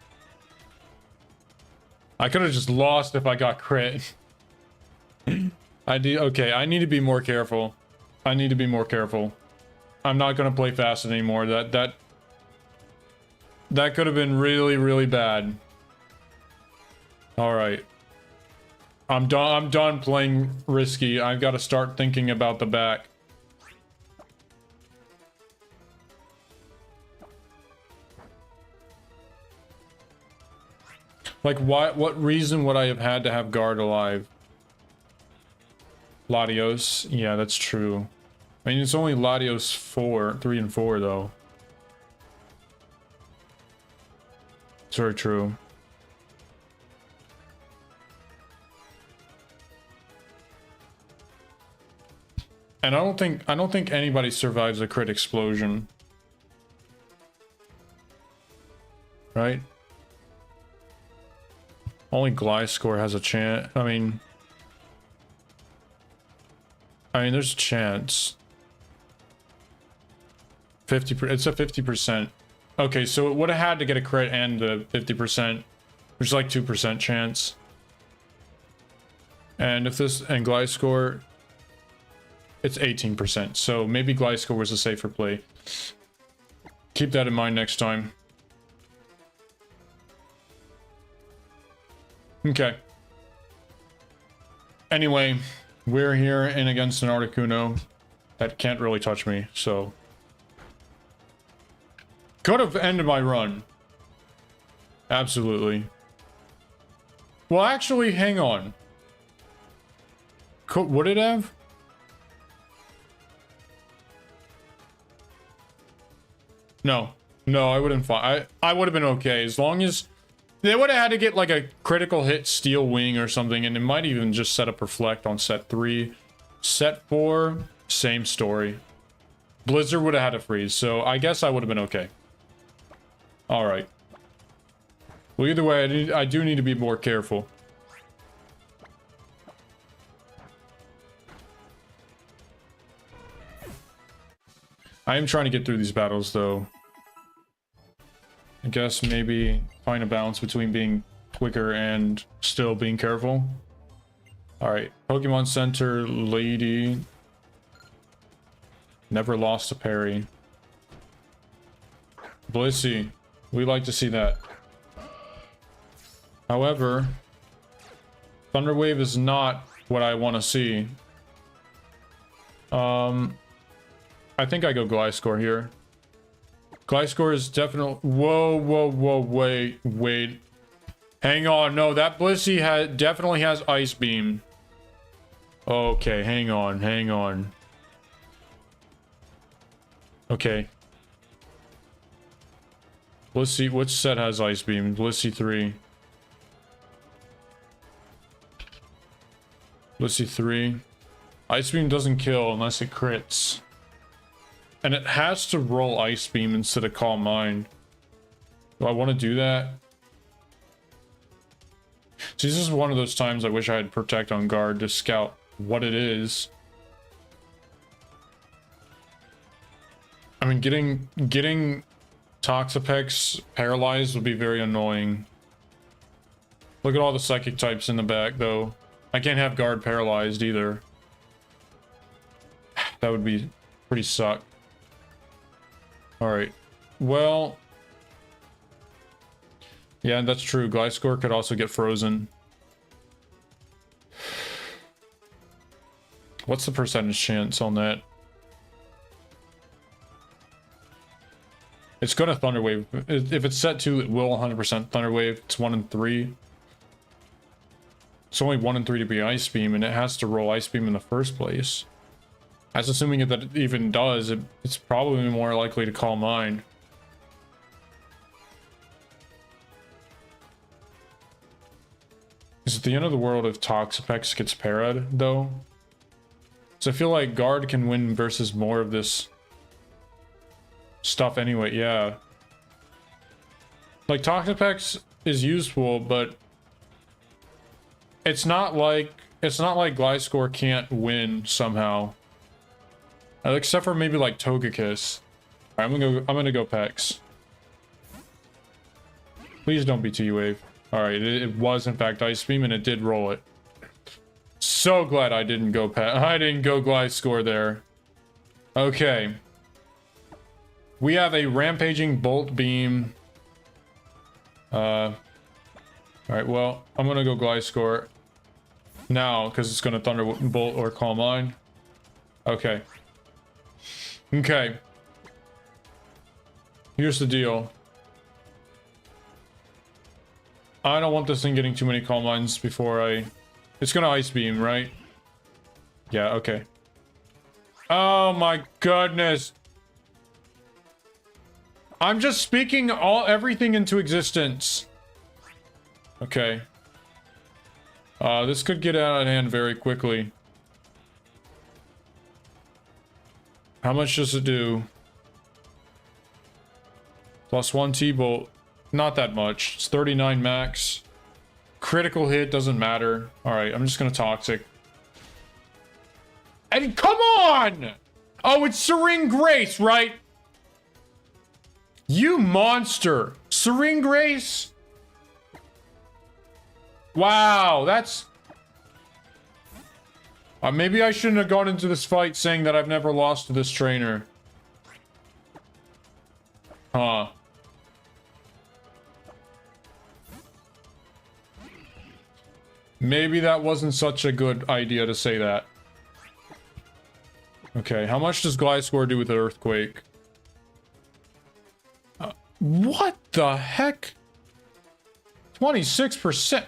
I could have just lost if I got crit. Okay, I need to be more careful. I need to be more careful. I'm not gonna play fast anymore. That could have been really, really bad. All right. I'm done playing risky. I've got to start thinking about the back. Like, what reason would I have had to have guard alive? Latios. Yeah, that's true. I mean, it's only Latios 3 and 4, though. It's very true. And I don't think anybody survives a crit explosion. Right? Only Gliscor has a chance. I mean, there's a chance. 50%. It's a 50%. Okay, so it would have had to get a crit and a 50%, which is like 2% chance. And if this and Gliscor, it's 18%. So maybe Gliscor was a safer play. Keep that in mind next time. Okay. Anyway, we're here in against an Articuno that can't really touch me, so could have ended my run. Absolutely. Well, actually, hang on. Would it have? No. No, I wouldn't fight. I would have been okay as long as they would have had to get like a critical hit steel wing or something, and it might even just set up reflect on set 3. Set 4, same story. Blizzard would have had to freeze, so I guess I would have been okay. Alright. Well, either way, I do need to be more careful. I am trying to get through these battles, though. I guess maybe find a balance between being quicker and still being careful. Alright, Pokemon Center Lady. Never lost a parry. Blissey. We like to see that. However, Thunder Wave is not what I want to see. I think I go Gliscor here. Gliscor is definitely... Whoa, wait. Hang on, no, that Blissey definitely has Ice Beam. Okay, hang on. Okay. Blissey, which set has Ice Beam? Blissey 3. Blissey 3. Ice Beam doesn't kill unless it crits. And it has to roll Ice Beam instead of Calm Mind. Do I want to do that? See, this is one of those times I wish I had Protect on guard to scout what it is. I mean, getting Toxapex paralyzed would be very annoying. Look at all the psychic types in the back, though. I can't have guard paralyzed either. That would be pretty suck. Alright. Well... yeah, that's true. Gliscor could also get frozen. What's the percentage chance on that? It's gonna Thunder Wave. If it's set to, it will 100% Thunder Wave. It's 1 in 3. It's only 1 in 3 to be Ice Beam, and it has to roll Ice Beam in the first place. That's assuming that it even does. It's probably more likely to Calm Mind. Is it the end of the world if Toxapex gets parried, though? So I feel like guard can win versus more of this stuff anyway. Yeah, like Toxapex is useful, but it's not like Gliscor can't win somehow, except for maybe like Togekiss. All right, I'm gonna go Pex. Please don't be T-Wave. All right, it was in fact Ice Beam, and it did roll it. So glad I didn't go Gliscor there. Okay. We have a Rampaging Bolt Beam Alright, well, I'm gonna go Gliscor now, because it's gonna Thunderbolt or Calm Mind. Okay. Okay. Here's the deal. I don't want this thing getting too many Calm Minds before I... It's gonna Ice Beam, right? Yeah, okay. Oh my goodness. I'm just speaking everything into existence. Okay. This could get out of hand very quickly. How much does it do? +1 T-Bolt. Not that much. It's 39 max. Critical hit doesn't matter. Alright, I'm just gonna Toxic. And come on! Oh, it's Serene Grace, right? You monster! Serene Grace? Wow, that's... maybe I shouldn't have gone into this fight saying that I've never lost to this trainer. Huh. Maybe that wasn't such a good idea to say that. Okay, how much does Gliscor do with the Earthquake? What the heck? 26%.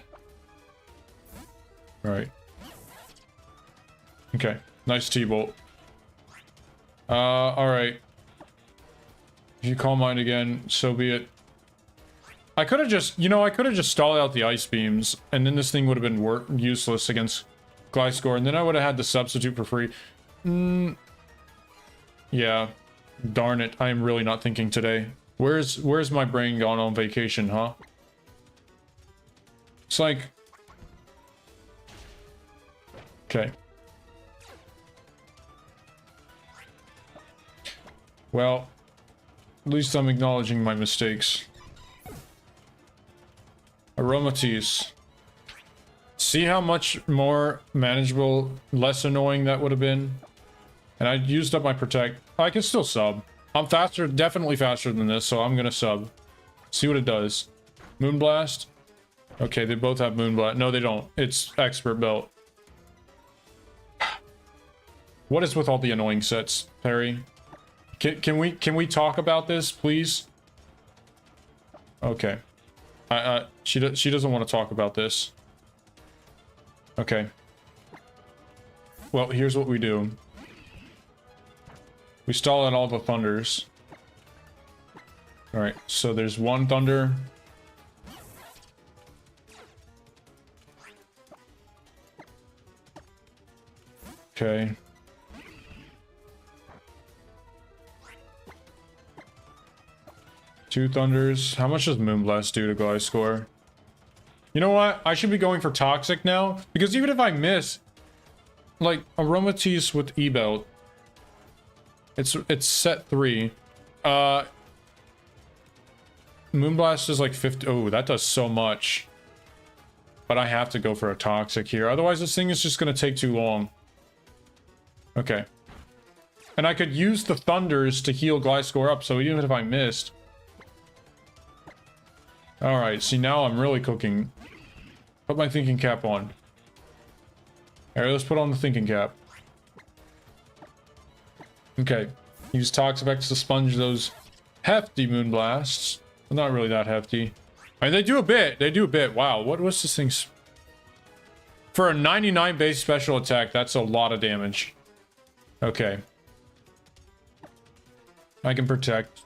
Alright. Okay, nice T-Bolt. Alright. If you Calm Mind again, so be it. I could have just, I could have just stalled out the Ice Beams, and then this thing would have been useless against Gliscor, and then I would have had the substitute for free. Yeah. Darn it, I am really not thinking today. Where's my brain gone on vacation, huh? It's like... Okay. Well, at least I'm acknowledging my mistakes. Aromatisse. See how much more manageable, less annoying that would have been? And I used up my Protect. I can still sub. I'm faster, definitely faster than this, so I'm gonna sub. See what it does. Moonblast. Okay, they both have Moonblast. No, they don't. It's Expert Belt. What is with all the annoying sets, Perry? Can we talk about this, please? Okay. She doesn't want to talk about this. Okay. Well, here's what we do. We stall out all the Thunders. Alright, so there's one Thunder. Okay. Two Thunders. How much does Moonblast do to Gliscor? You know what? I should be going for Toxic now. Because even if I miss, like, Aromatisse with E-Belt, it's set 3. Moonblast is like 50. Oh, that does so much. But I have to go for a Toxic here. Otherwise, this thing is just going to take too long. Okay. And I could use the Thunders to heal Gliscor up, so even if I missed... Alright, see, now I'm really cooking. Put my thinking cap on. Alright, let's put on the thinking cap. Okay. Use Toxapex to sponge those hefty Moonblasts. Well, not really that hefty. I mean, they do a bit. They do a bit. Wow, what was this thing's... For a 99 base special attack, that's a lot of damage. Okay. I can protect.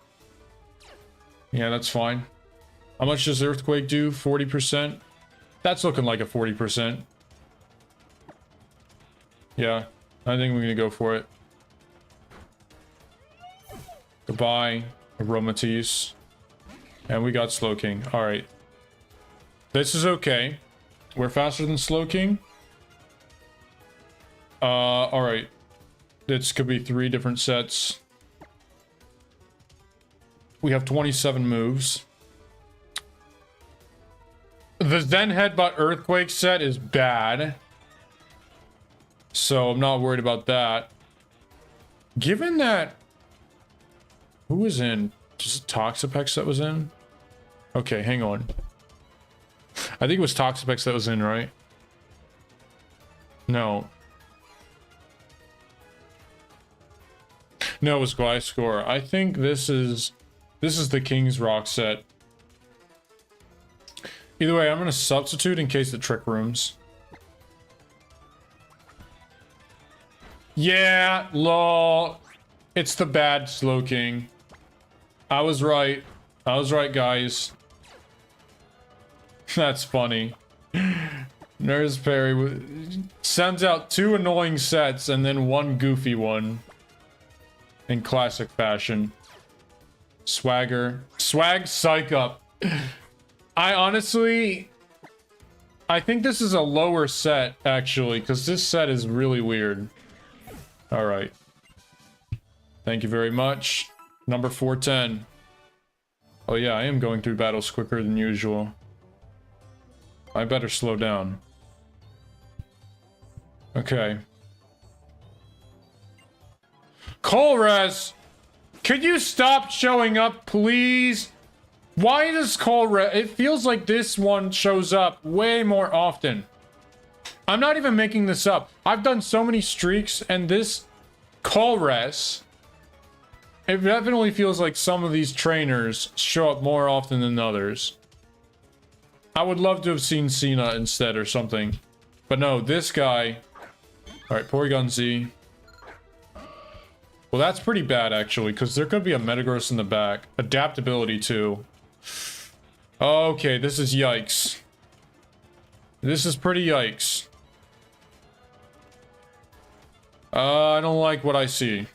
Yeah, that's fine. How much does Earthquake do? 40%? That's looking like a 40%. Yeah, I think we're gonna go for it. Goodbye, Aromatisse. And we got Slowking. Alright. This is okay. We're faster than Slowking. Alright. This could be 3 different sets. We have 27 moves. The Zen Headbutt Earthquake set is bad. So I'm not worried about that. Given that... Who was in? Just Toxapex that was in? Okay, hang on. I think it was Toxapex that was in, right? No. No, it was Gliscor. I think this is the King's Rock set. Either way, I'm gonna substitute in case the Trick Rooms. Yeah, lol. It's the bad Slowking. I was right. I was right, guys. That's funny. Nurse Perry sends out 2 annoying sets and then 1 goofy one. In classic fashion. Swagger. Swag Psych Up. I think this is a lower set, actually, because this set is really weird. Alright. Thank you very much. Number 410. Oh yeah, I am going through battles quicker than usual. I better slow down. Okay. Colress! Could you stop showing up, please? Why does Colress... It feels like this one shows up way more often. I'm not even making this up. I've done so many streaks, and this Colress... It definitely feels like some of these trainers show up more often than others. I would love to have seen Cena instead or something. But no, this guy... Alright, Porygon Z. Well, that's pretty bad, actually, because there could be a Metagross in the back. Adaptability, too. Okay, this is yikes. This is pretty yikes. I don't like what I see.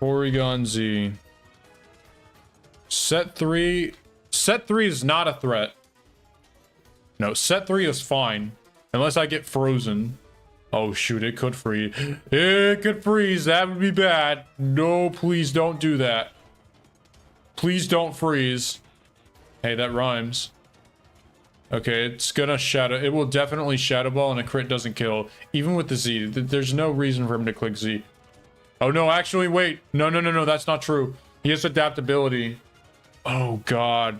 Porygon Z. Set 3. Set 3 is not a threat. No, set 3 is fine. Unless I get frozen. Oh shoot, it could freeze. It could freeze. That would be bad. No, please don't do that. Please don't freeze. Hey, that rhymes. Okay, it's gonna shadow. It will definitely Shadow Ball and a crit doesn't kill. Even with the Z. There's no reason for him to click Z. Oh no, actually, wait. No, that's not true. He has adaptability. Oh god.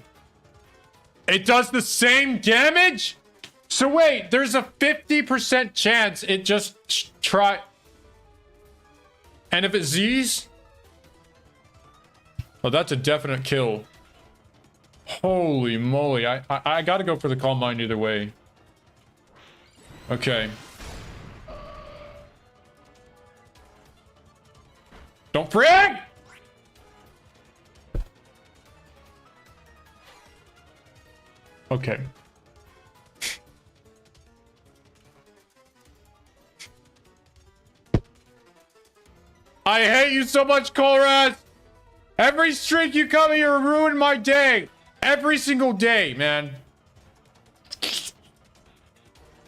It does the same damage? So wait, there's a 50% chance it just try... And if it Z's? Oh, that's a definite kill. Holy moly, I gotta go for the Calm Mind either way. Okay. Don't frig! Okay. I hate you so much, Colress! Every streak you come here ruin my day! Every single day, man.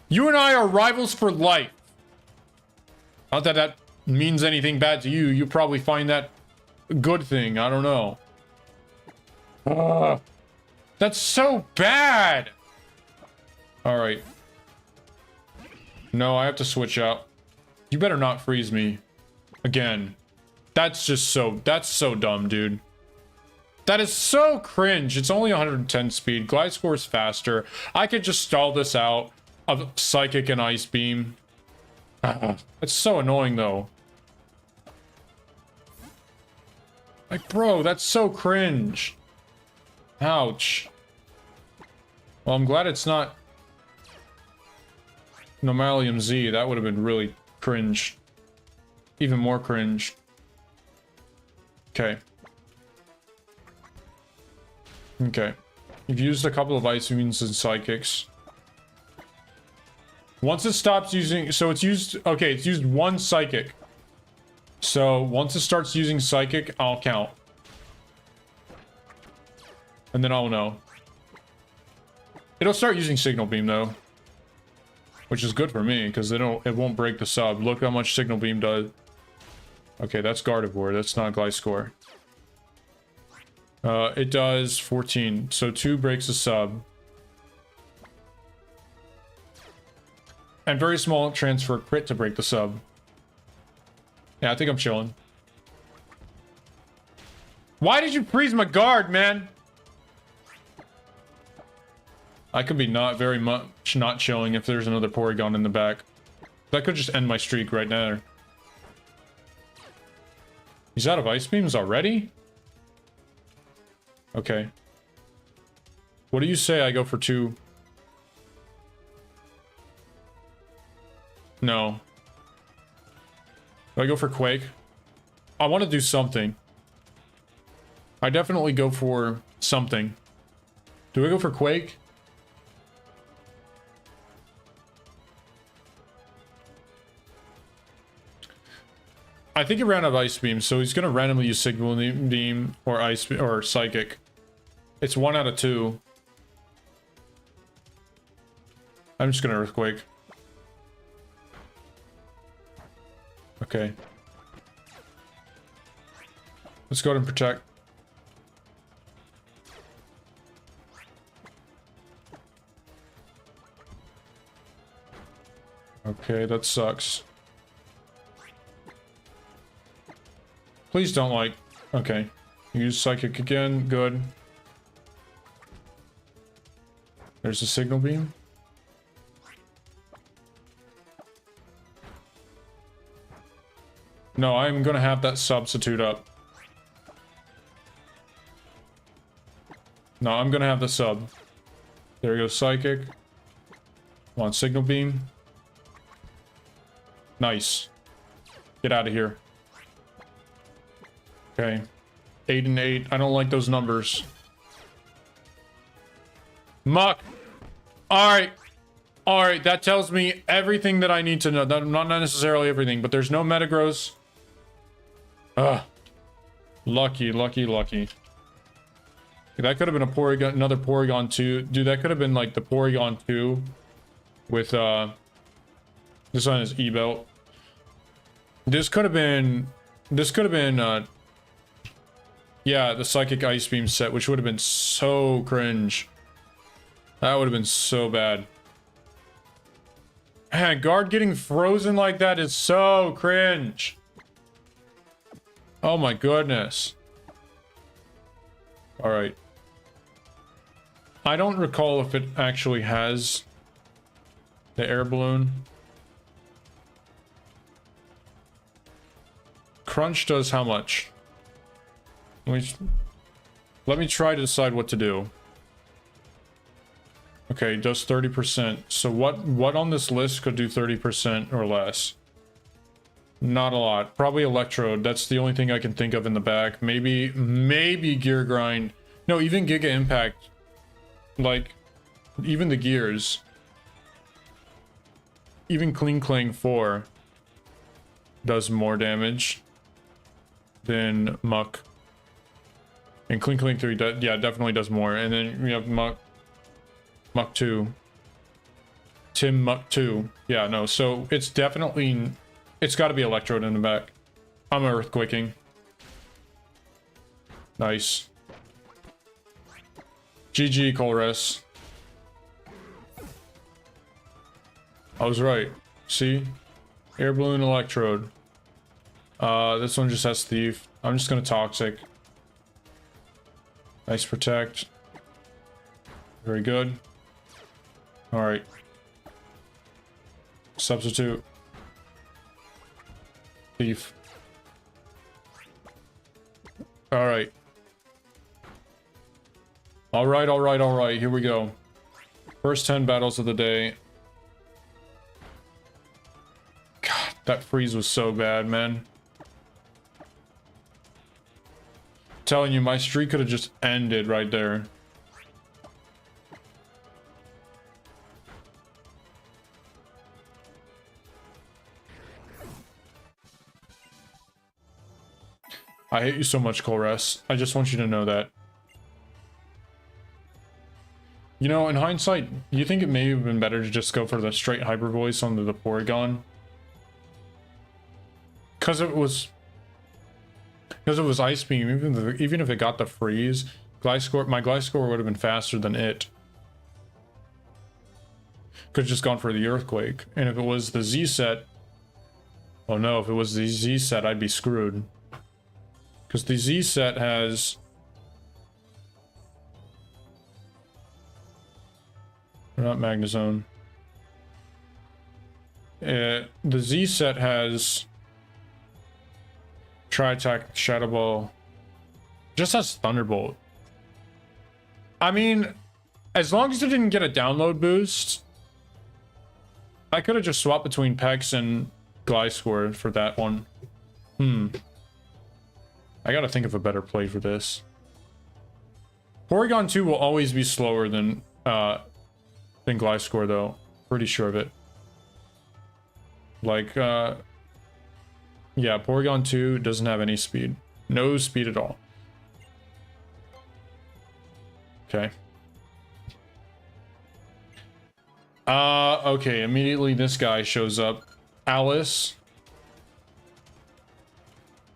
You and I are rivals for life. Not that that means anything bad to you. You probably find that a good thing. I don't know. That's so bad! Alright. No, I have to switch out. You better not freeze me. Again. That's so dumb, dude. That is so cringe. It's only 110 speed. Gliscor is faster. I could just stall this out of Psychic and Ice Beam. It's so annoying, though. Like, bro, that's so cringe. Ouch. Well, I'm glad it's not Normalium Z. That would have been really cringe. Even more cringe. Okay. Okay. You've used a couple of Ice Beams and Psychics. Once it stops using... So it's used... Okay, it's used 1 Psychic. So once it starts using Psychic, I'll count. And then I'll know. It'll start using Signal Beam, though. Which is good for me, because it won't break the sub. Look how much Signal Beam does. Okay, that's Gardevoir. That's not Gliscor. It does 14. So 2 breaks the sub. And very small transfer crit to break the sub. Yeah, I think I'm chilling. Why did you freeze my guard, man? I could be not very much not showing if there's another Porygon in the back. That could just end my streak right now. He's out of Ice Beams already? Okay. What do you say I go for 2? No. Do I go for Quake? I want to do something. I definitely go for something. Do I go for Quake? I think he ran out of Ice Beam, so he's gonna randomly use Signal Beam or Ice or Psychic. It's 1 out of 2. I'm just gonna Earthquake. Okay. Let's go ahead and protect. Okay, that sucks. Please don't like... Okay. Use Psychic again. Good. There's a Signal Beam. No, I'm gonna have that substitute up. No, I'm gonna have the sub. There goes Psychic. Come on, Signal Beam. Nice. Get out of here. Okay. 8 and 8. I don't like those numbers. Muck. Alright. Alright, that tells me everything that I need to know. Not necessarily everything, but there's no Metagross. Ugh. Lucky, lucky, lucky. That could have been a Porygon, another Porygon 2. Dude, that could have been like the Porygon 2 with, this one is E-Belt. This could have been, yeah, the Psychic Ice Beam set, which would have been so cringe. That would have been so bad. Man, guard getting frozen like that is so cringe. Oh my goodness. Alright. I don't recall if it actually has the air balloon. Crunch does how much? Let me try to decide what to do. Okay, it does 30%. So what on this list could do 30% or less? Not a lot. Probably Electrode. That's the only thing I can think of in the back. Maybe Gear Grind. No, even Giga Impact. Like, even the gears. Even Cling Clang 4 does more damage than Muck. And Cling Clang 3, yeah, definitely does more. And then we have Muck 2. Tim Muck 2. Yeah, no, so it's definitely... It's got to be Electrode in the back. I'm Earthquaking. Nice. GG, Colress. I was right. See? Air Balloon, Electrode. This one just has Thief. I'm just gonna Toxic. Nice Protect. Very good. Alright. Substitute. Thief. Alright. Alright. Here we go. First 10 battles of the day. God, that freeze was so bad, man. I'm telling you, my streak could have just ended right there. I hate you so much, Colress. I just want you to know that. You know, in hindsight, you think it may have been better to just go for the straight Hyper Voice on the Porygon? Because it was Ice Beam, even if it got the freeze, Gliscor, my Gliscor would have been faster than it. Could have just gone for the Earthquake. And if it was the Z set, oh no, if it was the Z set, I'd be screwed. Because the Z set has... Not Magnezone. The Z set has Tri-Attack, Shadow Ball. Just has Thunderbolt. I mean, as long as it didn't get a download boost, I could have just swapped between Pex and Gliscor for that one. I gotta think of a better play for this. Porygon 2 will always be slower than Gliscor, though. Pretty sure of it. Like, yeah, Porygon 2 doesn't have any speed. No speed at all. Okay. Okay, immediately this guy shows up. Alice.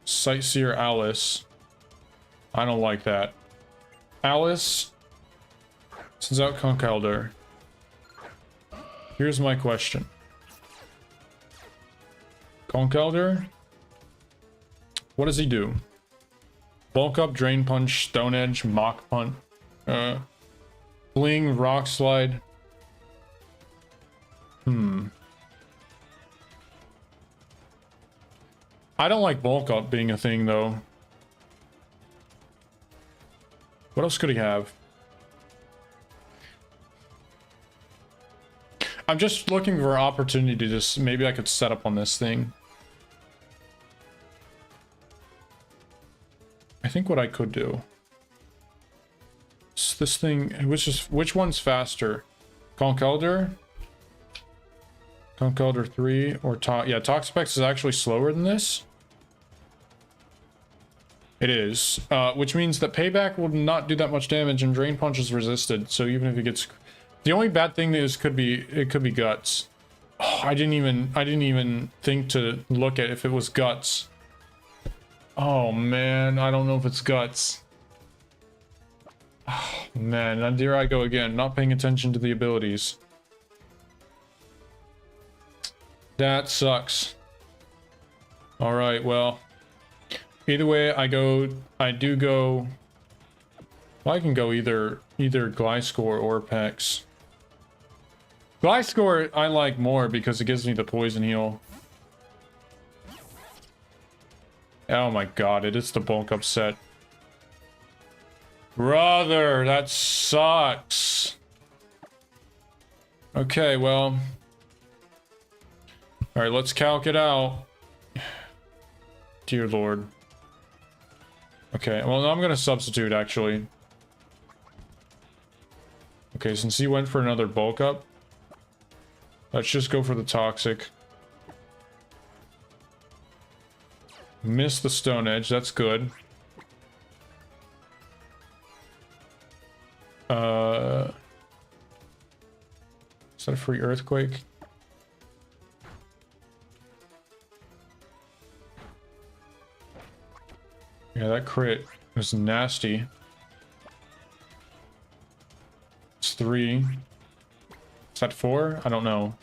Sightseer Alice. I don't like that. Alice sends out Conkeldurr. Here's my question. Conkeldurr? What does he do? Bulk Up, Drain Punch, Stone Edge, Mach Punch. Fling, Rock Slide. I don't like Bulk Up being a thing, though. What else could he have? I'm just looking for an opportunity to just... Maybe I could set up on this thing. I think what I could do... This thing... Which one's faster? Conkeldurr? Conkeldurr 3 or yeah, Toxapex is actually slower than this. It is, which means that Payback will not do that much damage and Drain Punch is resisted. So even if it gets, the only bad thing is it could be Guts. Oh, I didn't even think to look at if it was Guts. Oh man, I don't know if it's Guts. Oh man, and there I go again, not paying attention to the abilities. That sucks. All right, well, either way I do go, well, I can go either Gliscor or Pex. Gliscor I like more because it gives me the poison heal. Oh my god, it is the bulk up set. Brother, that sucks. Okay, well. Alright, let's calc it out. Dear Lord. Okay, well, I'm gonna substitute, actually. Okay, since he went for another bulk up, let's just go for the toxic. Miss the Stone Edge, that's good. Is that a free Earthquake? Yeah, that crit was nasty. It's 3. Is that 4? I don't know.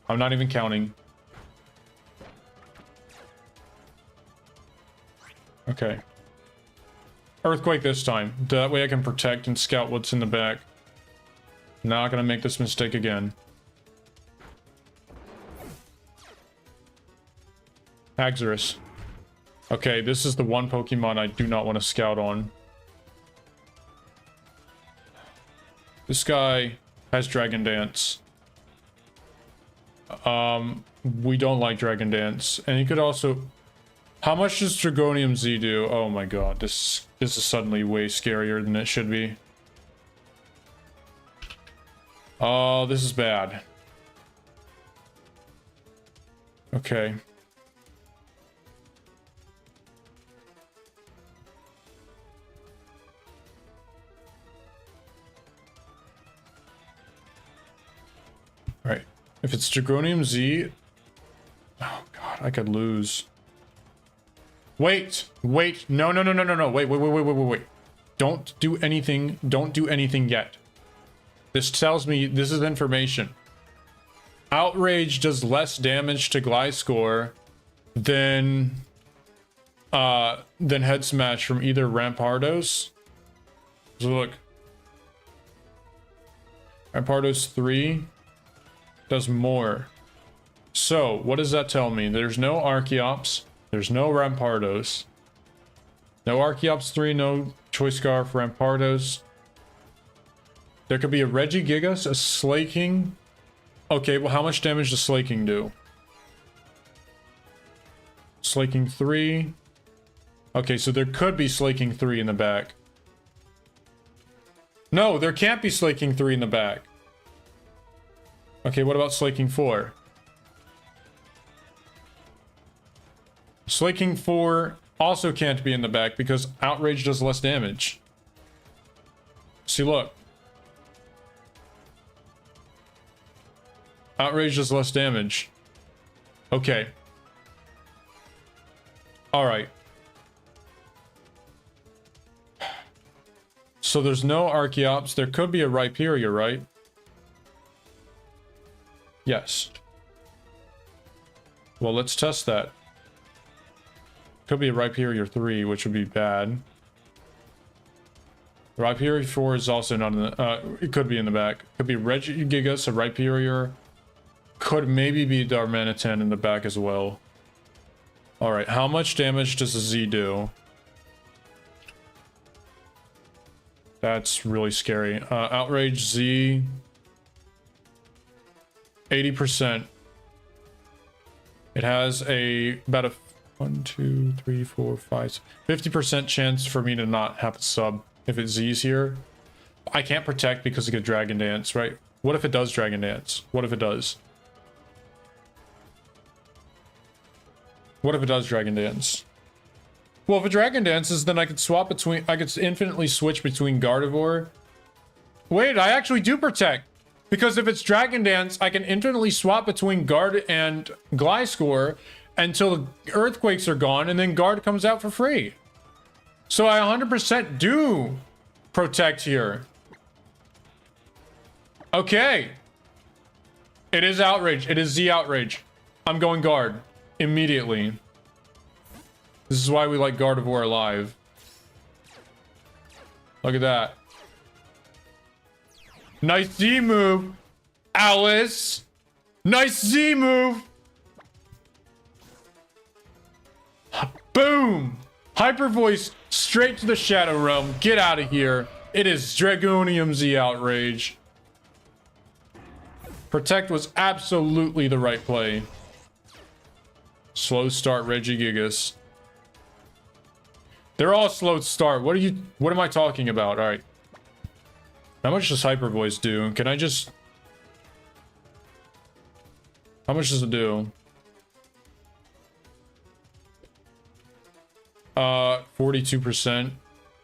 I'm not even counting. Okay. Earthquake this time. That way I can protect and scout what's in the back. Not gonna make this mistake again. Haxorus. Okay, this is the one Pokemon I do not want to scout on. This guy has Dragon Dance. We don't like Dragon Dance. And he could also... How much does Dragonium Z do? Oh my god, this is suddenly way scarier than it should be. Oh, this is bad. Okay. Alright. If it's Dragonium Z... Oh god, I could lose. Wait! Wait! No, no, no, no, no, no. Wait. Don't do anything. Don't do anything yet. This tells me... This is information. Outrage does less damage to Gliscor than Head Smash from either Rampardos. So look. Rampardos 3 does more. So, what does that tell me? There's no Archeops. There's no Rampardos. No Archeops 3, no Choice Scarf, Rampardos. There could be a Regigigas, a Slaking. Okay, well, how much damage does Slaking do? Slaking 3. Okay, so there could be Slaking 3 in the back. No, there can't be Slaking 3 in the back. Okay, what about Slaking 4? Slaking 4 also can't be in the back because Outrage does less damage. See, look. Outrage does less damage. Okay. Alright. So there's no Archeops. There could be a Rhyperior, right? Yes. Well, let's test that. Could be a Rhyperior 3, which would be bad. Rhyperior 4 is also not in the... it could be in the back. Could be Regigigas, a Rhyperior. Could maybe be Darmanitan in the back as well. Alright, how much damage does a Z do? That's really scary. Outrage Z... 80%. It has about a 1, 2, 3, 4, 5... 50% chance for me to not have a sub if it Z's here. I can't protect because it could Dragon Dance, right? What if it does Dragon Dance? What if it does? What if it does Dragon Dance? Well, if it Dragon Dances, then I could swap between... I could infinitely switch between Gardevoir. Wait, I actually do protect. Because if it's Dragon Dance, I can infinitely swap between Guard and Gliscor until the Earthquakes are gone, and then Guard comes out for free. So I 100% do protect here. Okay. It is Outrage. It is Z Outrage. I'm going Guard. Immediately. This is why we like Gardevoir alive. Look at that. Nice Z move, Alice. Nice Z move. Boom. Hyper Voice straight to the Shadow Realm. Get out of here. It is Dragonium Z Outrage. Protect was absolutely the right play. Slow start Regigigas. They're all slow start. What am I talking about? All right. How much does Hyper Voice do? Can I just... How much does it do? 42%. I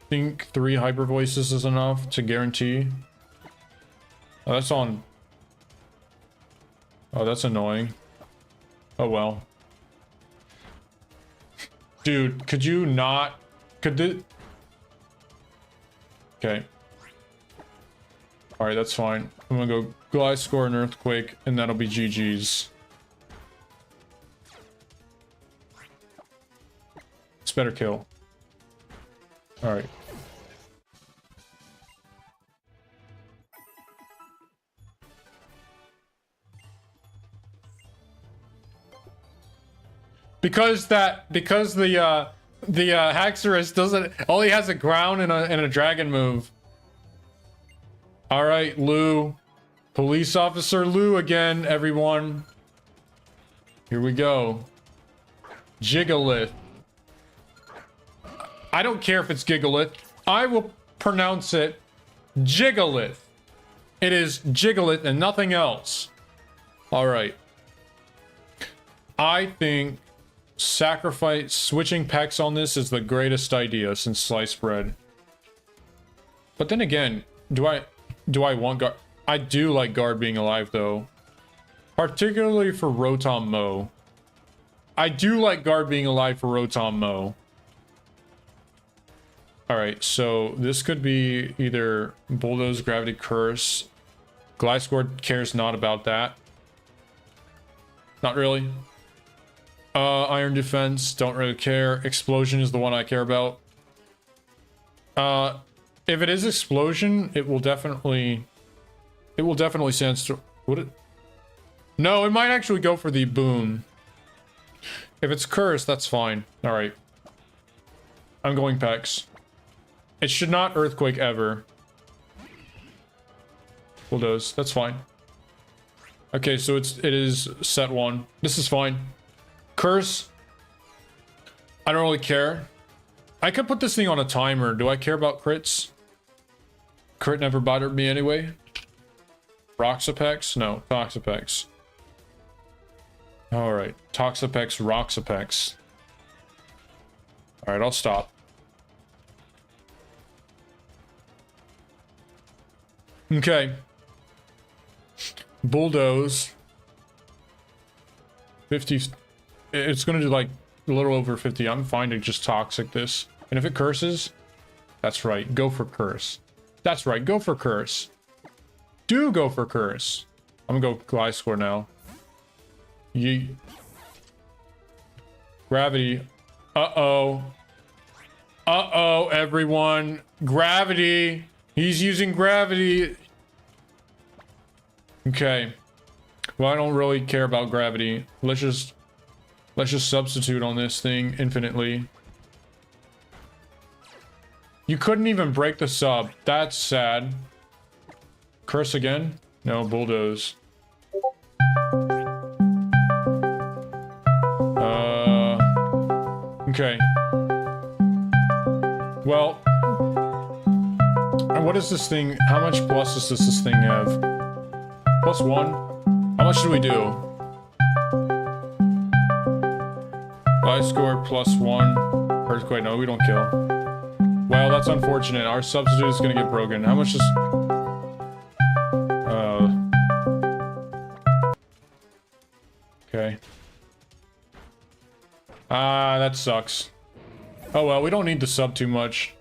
think 3 Hyper Voices is enough to guarantee. Oh, that's on... Oh, that's annoying. Oh, well. Dude, could you not... Could the... Okay. Alright, that's fine. I'm gonna go Gliscor and Earthquake, and that'll be GG's. It's better kill. Alright. Because the Haxorus doesn't only has a ground and a dragon move. All right, Lou. Police Officer Lou again, everyone. Here we go. Gigalith. I don't care if it's Gigalith. I will pronounce it Gigalith. It is Gigalith and nothing else. All right. I think switching packs on this is the greatest idea since sliced bread. But then again, do I want Guard? I do like Guard being alive though. Particularly for Rotom Mow. I do like Guard being alive for Rotom Mow. Alright, so this could be either Bulldoze, Gravity Curse. Gliscor cares not about that. Not really. Iron Defense, don't really care. Explosion is the one I care about. If it is Explosion, it will definitely It will definitely sandstorm. Would it? No, it might actually go for the boom. If it's cursed, that's fine. Alright. I'm going Pex. It should not earthquake ever. Bulldoze. That's fine. Okay, so it is set 1. This is fine. Curse. I don't really care. I could put this thing on a timer. Do I care about crits? Crit never bothered me anyway. Roxapex? No, Toxapex. Alright. Toxapex, Roxapex. Alright, I'll stop. Okay. Bulldoze. 50. It's gonna do like a little over 50. I'm fine to just toxic this. And if it curses, that's right. Go for curse. That's right. Go for curse. Do go for curse. I'm gonna go Gliscor now. Yeet. Gravity. Uh-oh. Uh-oh, everyone. Gravity. He's using gravity. Okay. Well, I don't really care about gravity. Let's just substitute on this thing infinitely. You couldn't even break the sub. That's sad. Curse again? No, bulldoze. Okay. Well, what is this thing? How much pluses does this thing have? +1. How much do we do? Gliscor +1. Earthquake. No, we don't kill. Well, that's unfortunate. Our substitute is gonna get broken. How much is... Okay. Ah, that sucks. Oh well, we don't need to sub too much.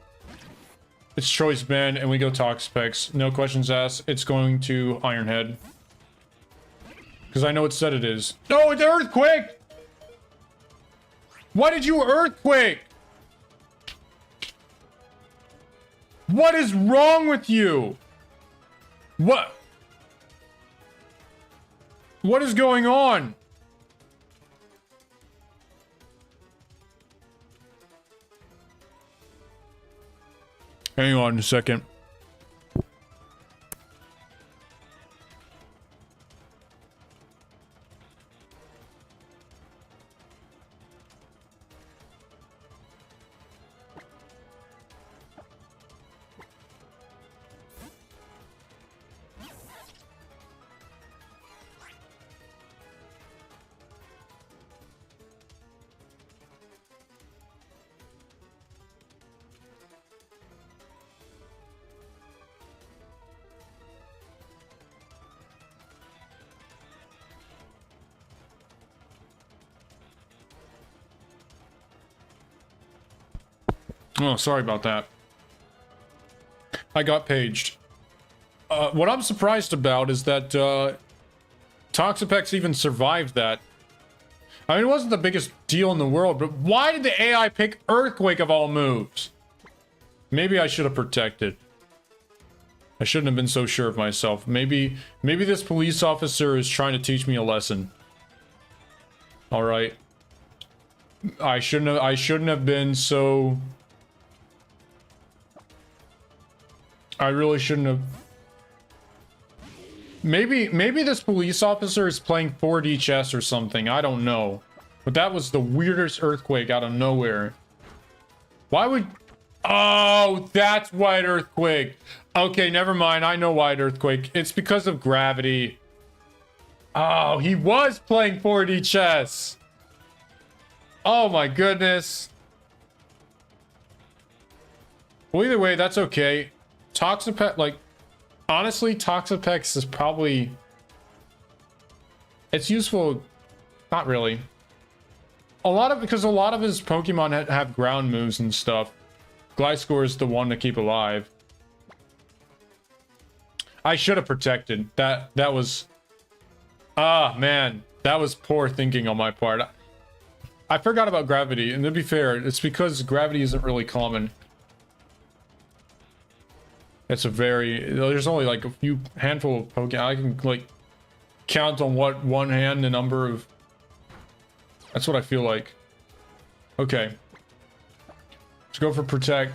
It's choice band, and we go Toxapex. No questions asked. It's going to Ironhead. Because I know what set it is. No, it's Earthquake! Why did you Earthquake? What is wrong with you? What? What is going on? Hang on a second. Oh, sorry about that. I got paged. What I'm surprised about is that Toxapex even survived that. I mean, it wasn't the biggest deal in the world, but why did the AI pick Earthquake of all moves? Maybe I should have protected. I shouldn't have been so sure of myself. Maybe this police officer is trying to teach me a lesson. All right. I shouldn't have been so... I really shouldn't have. Maybe this police officer is playing 4D chess or something. I don't know. But that was the weirdest earthquake out of nowhere. Why would... Oh, that's why it earthquake. Okay, never mind. I know why it earthquake. It's because of gravity. Oh, he was playing 4D chess. Oh my goodness. Well, either way, that's okay. Toxapex, like, honestly, Toxapex is probably... It's useful... Not really. Because a lot of his Pokemon have ground moves and stuff. Gliscor is the one to keep alive. I should have protected. That was... Ah, man. That was poor thinking on my part. I forgot about gravity, and to be fair, it's because gravity isn't really common. It's a very... There's only like a few handful of Pokemon. I can like count on one hand the number of... That's what I feel like. Okay. Let's go for Protect.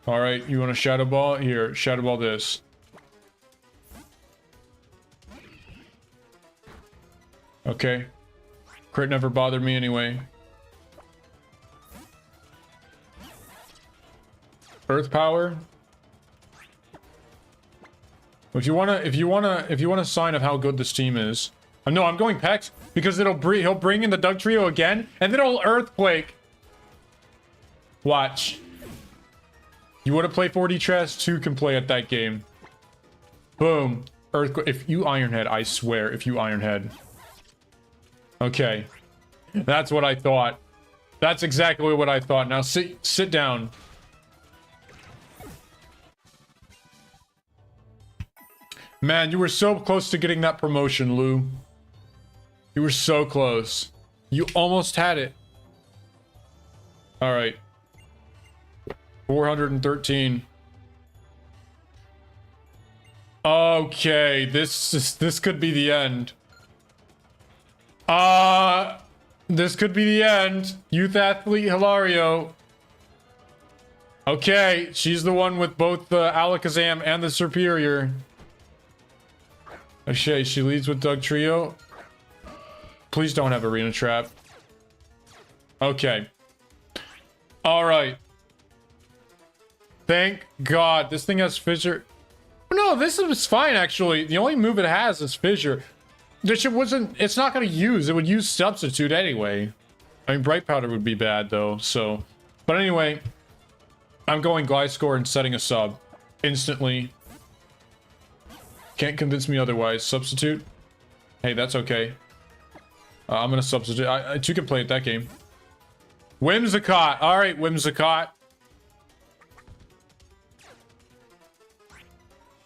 Alright, you want a Shadow Ball? Here, Shadow Ball this. Okay. Crit never bothered me anyway. Earth Power. If you want a sign of how good this team is. No, I'm going Pex because he'll bring in the Doug Trio again and then it'll Earthquake. Watch. You want to play 4D chess? 2 can play at that game. Boom. Earthquake. If you Ironhead, I swear, if you Ironhead. Okay. That's what I thought. That's exactly what I thought. Now sit down. Man, you were so close to getting that promotion, Lou. You were so close. You almost had it. All right. 413. Okay, this could be the end. This could be the end. Youth Athlete Hilario. Okay, she's the one with both the Alakazam and the Superior. Okay, she leads with Doug Trio. Please don't have Arena Trap. Okay. Alright. Thank God. This thing has Fissure. No, this is fine, actually. The only move it has is Fissure. This shit wasn't... It's not going to use. It would use Substitute anyway. I mean, Bright Powder would be bad, though, so... But anyway, I'm going Gliscor and setting a sub. Instantly. Can't convince me otherwise. Substitute? Hey, that's okay. I'm gonna substitute. I too can play at that game. Whimsicott! Alright, Whimsicott.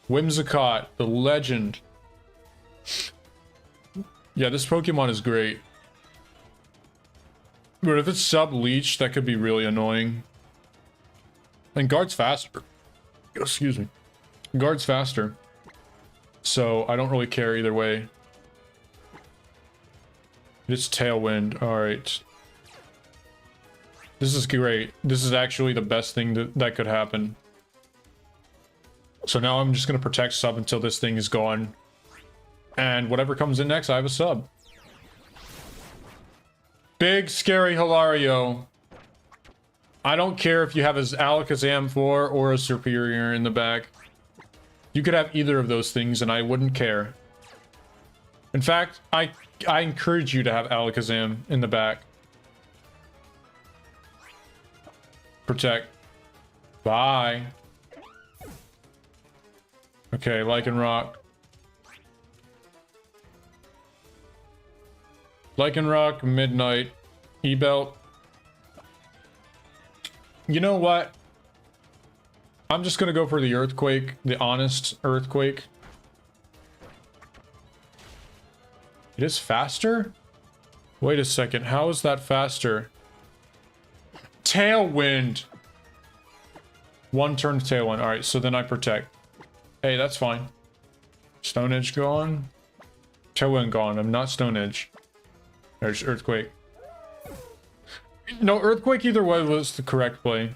Whimsicott, the legend. Yeah, this Pokemon is great. But if it's sub-leech, that could be really annoying. And Guard's faster. Excuse me. Guard's faster. So, I don't really care either way. It's Tailwind. Alright. This is great. This is actually the best thing that could happen. So now I'm just going to protect sub until this thing is gone. And whatever comes in next, I have a sub. Big, scary Hilario. I don't care if you have his Alakazam 4 or a Superior in the back. You could have either of those things and I wouldn't care. In fact, I encourage you to have Alakazam in the back. Protect. Bye. Okay, Lycanroc. Lycanroc, Midnight, E-Belt. You know what? I'm just gonna go for the Earthquake, the honest Earthquake. It is faster? Wait a second, how is that faster? Tailwind! One turn Tailwind, alright, so then I protect. Hey, that's fine. Stone Edge gone. Tailwind gone, I'm not Stone Edge. There's Earthquake. No, Earthquake either way was the correct play.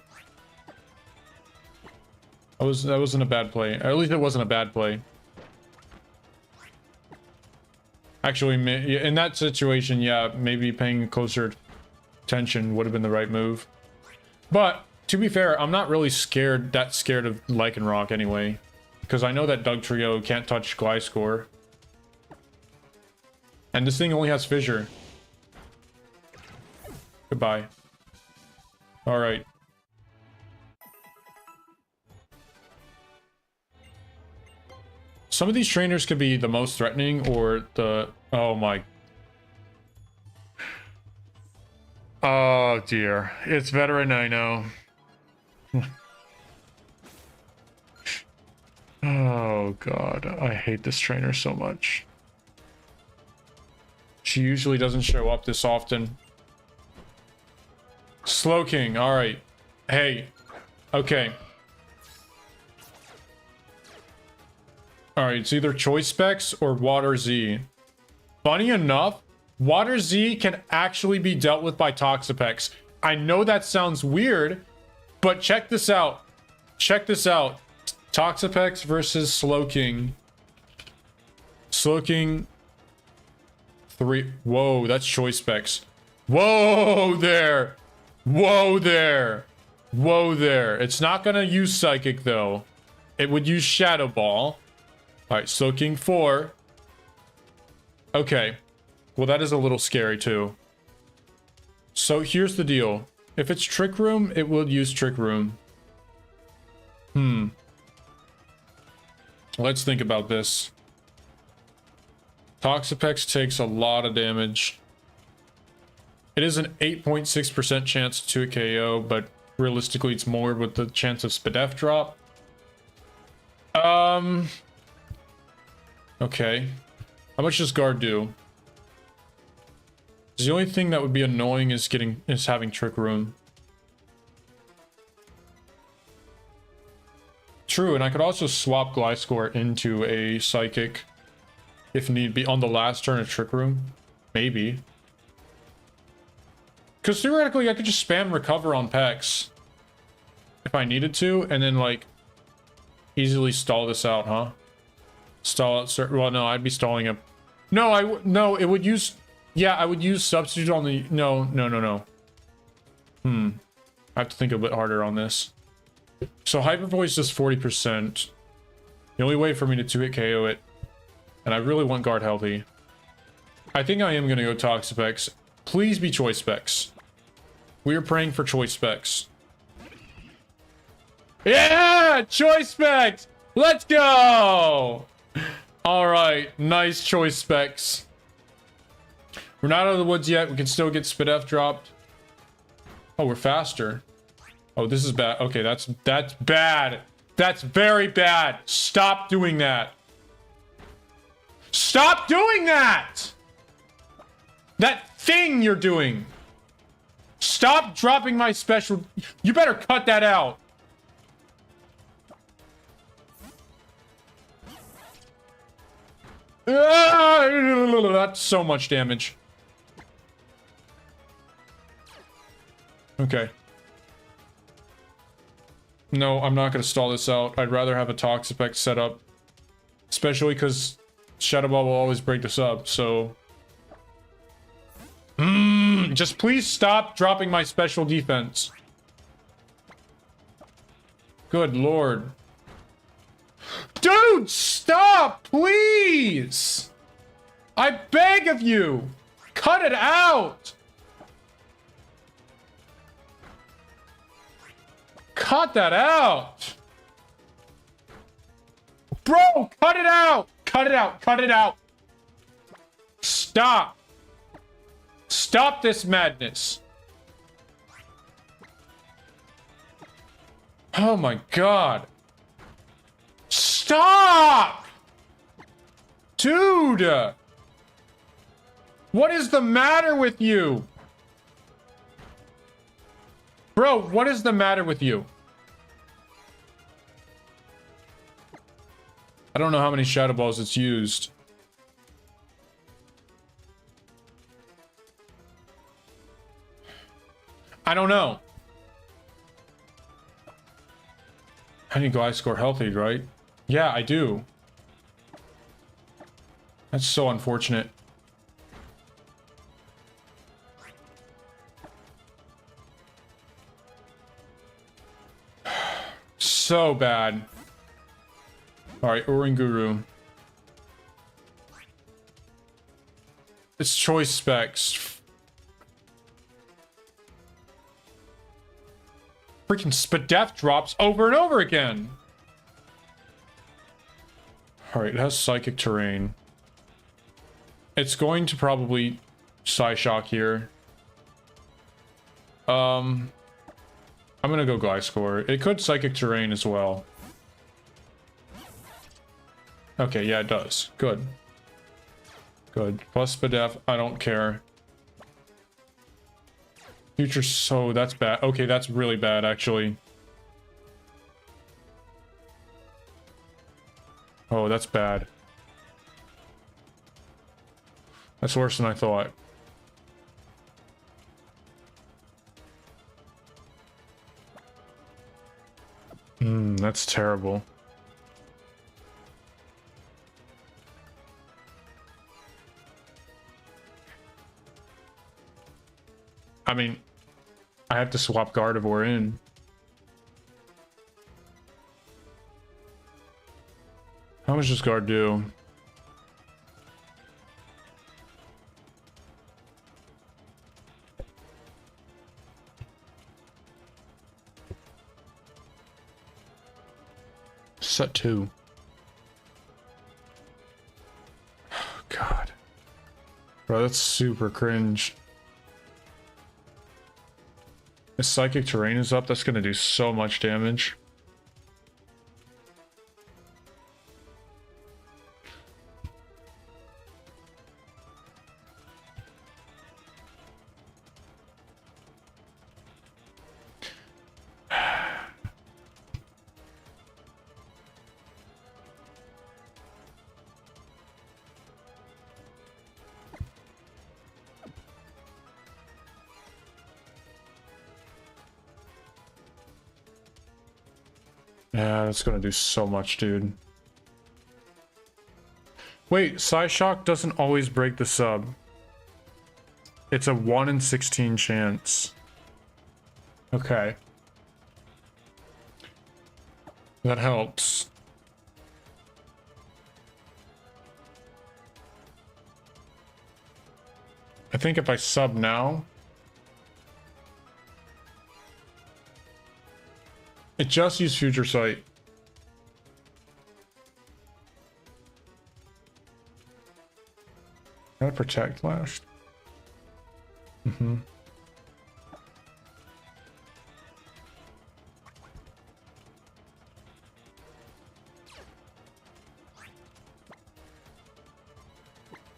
That wasn't a bad play. Or at least it wasn't a bad play. Actually, in that situation, yeah, maybe paying closer attention would have been the right move. But, to be fair, I'm not really that scared of Lycanroc anyway. Because I know that Doug Trio can't touch Gliscor. And this thing only has Fissure. Goodbye. Alright. Some of these trainers could be the most threatening or the... Oh my... Oh dear. It's veteran, I know. Oh god. I hate this trainer so much. She usually doesn't show up this often. Slowking, alright. Hey. Okay. All right, it's either Choice Specs or Water Z. Funny enough, Water Z can actually be dealt with by Toxapex. I know that sounds weird, but check this out. Check this out. Toxapex versus Slowking. Slowking 3. Whoa, that's Choice Specs. Whoa there. Whoa there. Whoa there. It's not gonna use Psychic though. It would use Shadow Ball. Alright, Slowking 4. Okay. Well, that is a little scary too. So here's the deal. If it's Trick Room, it will use Trick Room. Let's think about this. Toxapex takes a lot of damage. It is an 8.6% chance to a KO, but realistically it's more with the chance of Spadef drop. Okay. How much does Guard do? The only thing that would be annoying is having Trick Room. True, and I could also swap Gliscor into a Psychic if need be on the last turn of Trick Room. Maybe. Because theoretically, I could just spam Recover on Pex if I needed to, and then, like, easily stall this out, huh? Stall out certain... Well, no, I'd be stalling up. No, no, it would use... Yeah, I would use Substitute on the... No. I have to think a bit harder on this. So Hyper Voice does 40%. The only way for me to 2-hit KO it, and I really want Guard healthy. I think I am going to go Toxapex. Please be Choice Specs. We are praying for Choice Specs. Yeah! Choice Specs! Let's go! Alright, nice Choice Specs. We're not out of the woods yet. We can still get Spadef dropped. Oh, we're faster. Oh, this is bad. Okay, that's bad. That's very bad. Stop doing that. Stop doing that! That thing you're doing. Stop dropping my special. You better cut that out. That's so much damage. Okay. No, I'm not going to stall this out. I'd rather have a Toxapex set up. Especially because Shadow Ball will always break this up, so... just please stop dropping my special defense. Good lord. Dude, stop, please! I beg of you! Cut it out! Cut that out! Bro, cut it out! Cut it out, cut it out! Stop! Stop this madness! Oh my god! Stop! Dude! What is the matter with you? Bro, what is the matter with you? I don't know how many Shadow Balls it's used. I don't know. I need Gliscor healthy, right? Yeah, I do. That's so unfortunate. So bad. Alright, Oranguru. It's Choice Specs. Freaking Spadef drops over and over again. Alright, it has Psychic Terrain. It's going to probably Psyshock here. I'm gonna go Gliscor. It could Psychic Terrain as well. Okay, yeah, it does. Good. Good. Plus Spadef, I don't care. Future, so that's bad. Okay, that's really bad, actually. Oh, that's bad. That's worse than I thought. That's terrible. I mean, I have to swap Gardevoir in. How much does Guard do? Set 2. Oh, God. Bro, that's super cringe. If Psychic Terrain is up, that's gonna do so much damage. Yeah, that's gonna do so much, dude. Wait, Psyshock doesn't always break the sub. It's a 1 in 16 chance. Okay. That helps. I think if I sub now... It just used Future Sight. Gotta protect last.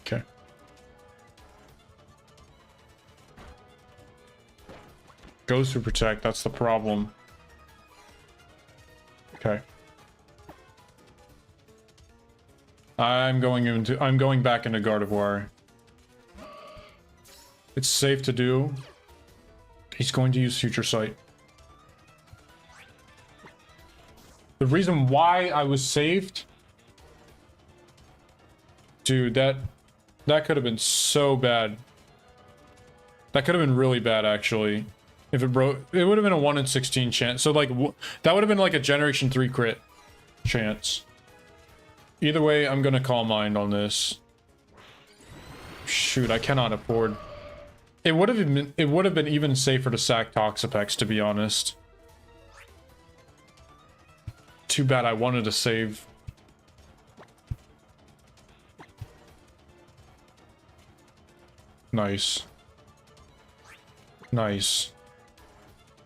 Okay. Goes to protect, that's the problem. Okay. I'm going back into Gardevoir. It's safe to do. He's going to use Future Sight. The reason why I was saved... Dude, that could have been so bad. That could have been really bad, actually. If it broke, it would have been a 1 in 16 chance. So, like, that would have been like a Generation 3 crit chance. Either way, I'm gonna Calm Mind on this. Shoot, I cannot afford... It would have been even safer to sack Toxapex, to be honest. Too bad I wanted to save. Nice. Nice.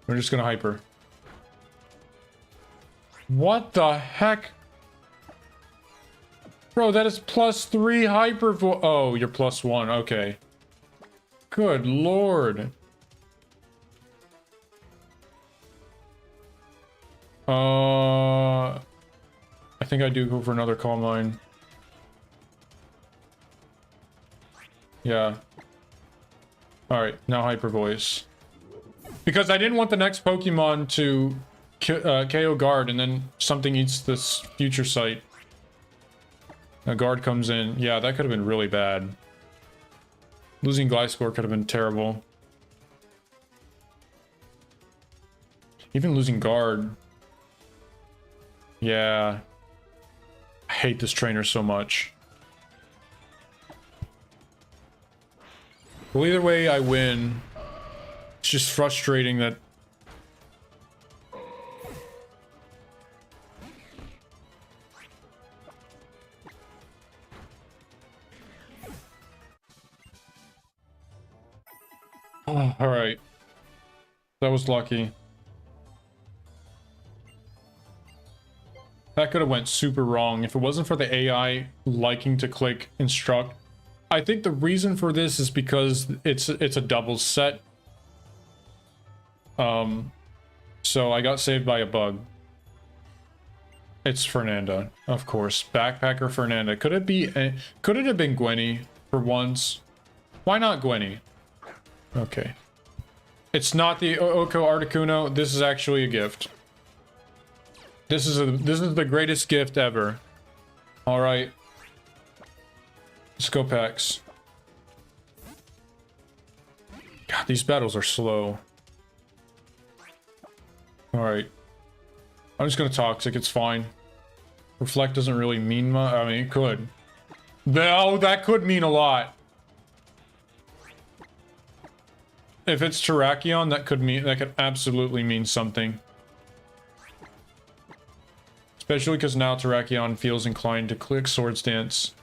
We're just gonna hyper. What the heck? Bro, that is +3 hyper vo- Oh, you're +1. Okay. Good lord. I think I do go for another Calm Mind. Yeah. Alright, now Hyper Voice. Because I didn't want the next Pokemon to KO Guard and then something eats this Future Sight. A Guard comes in. Yeah, that could have been really bad. Losing Gliscor could have been terrible. Even losing Guard. Yeah. I hate this trainer so much. Well, either way, I win. It's just frustrating that... Oh, alright. That was lucky. That could have went super wrong if it wasn't for the AI liking to click instruct. I think the reason for this is because it's a doubles set. So I got saved by a bug. It's Fernanda, of course. Backpacker Fernanda. Could it have been Gwenny for once? Why not Gwenny? Okay. It's not the Oko Articuno. This is actually a gift. This is the greatest gift ever. All right. Let's go packs. God, these battles are slow. All right. I'm just gonna toxic. It's fine. Reflect doesn't really mean much. I mean, it could. Oh, that could mean a lot. If it's Terrakion, that could absolutely mean something. Especially because now Terrakion feels inclined to click Swords Dance.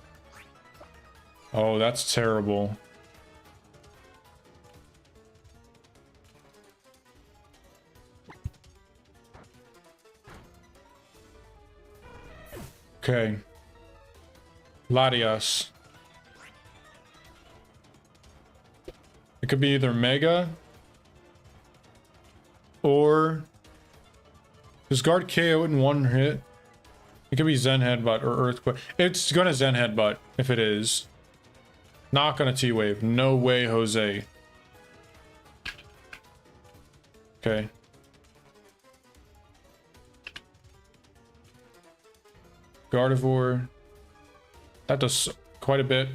Oh, that's terrible. Okay. Latias. It could be either Mega or does guard KO in one hit? It could be Zen Headbutt or Earthquake. It's gonna Zen Headbutt if it is. Not gonna T-Wave. No way, Jose. Okay. Gardevoir. That does quite a bit.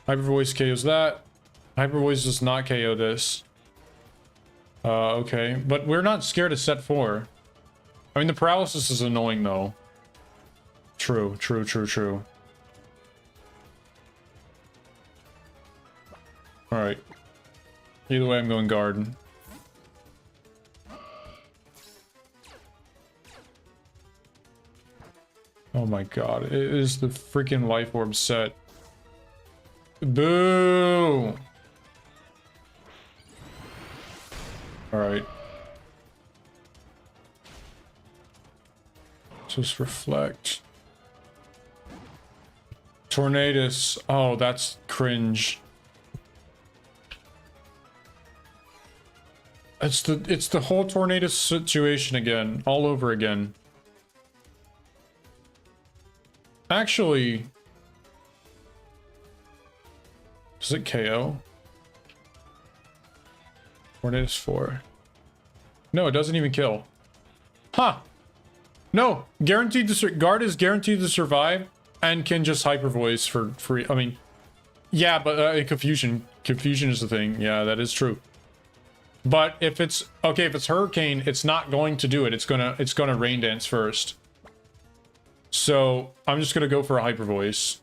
Hyper Voice KOs that. Hyper Voice does not KO this. Okay. But we're not scared of set 4. I mean, the paralysis is annoying, though. True, true, true, true. Alright. Either way, I'm going guard. Oh my god, it is the freaking Life Orb set. Boo! Alright. Just reflect. Tornadus. Oh, that's cringe. It's the whole Tornadus situation again, all over again. Actually, does it KO? Tornadus 4. No, it doesn't even kill. Huh. No, guaranteed to guard is guaranteed to survive and can just hyper voice for free. I mean, yeah, but confusion is the thing. Yeah, that is true. But if it's okay, if it's Hurricane, it's not going to do it. It's gonna Rain Dance first. So I'm just gonna go for a hyper voice.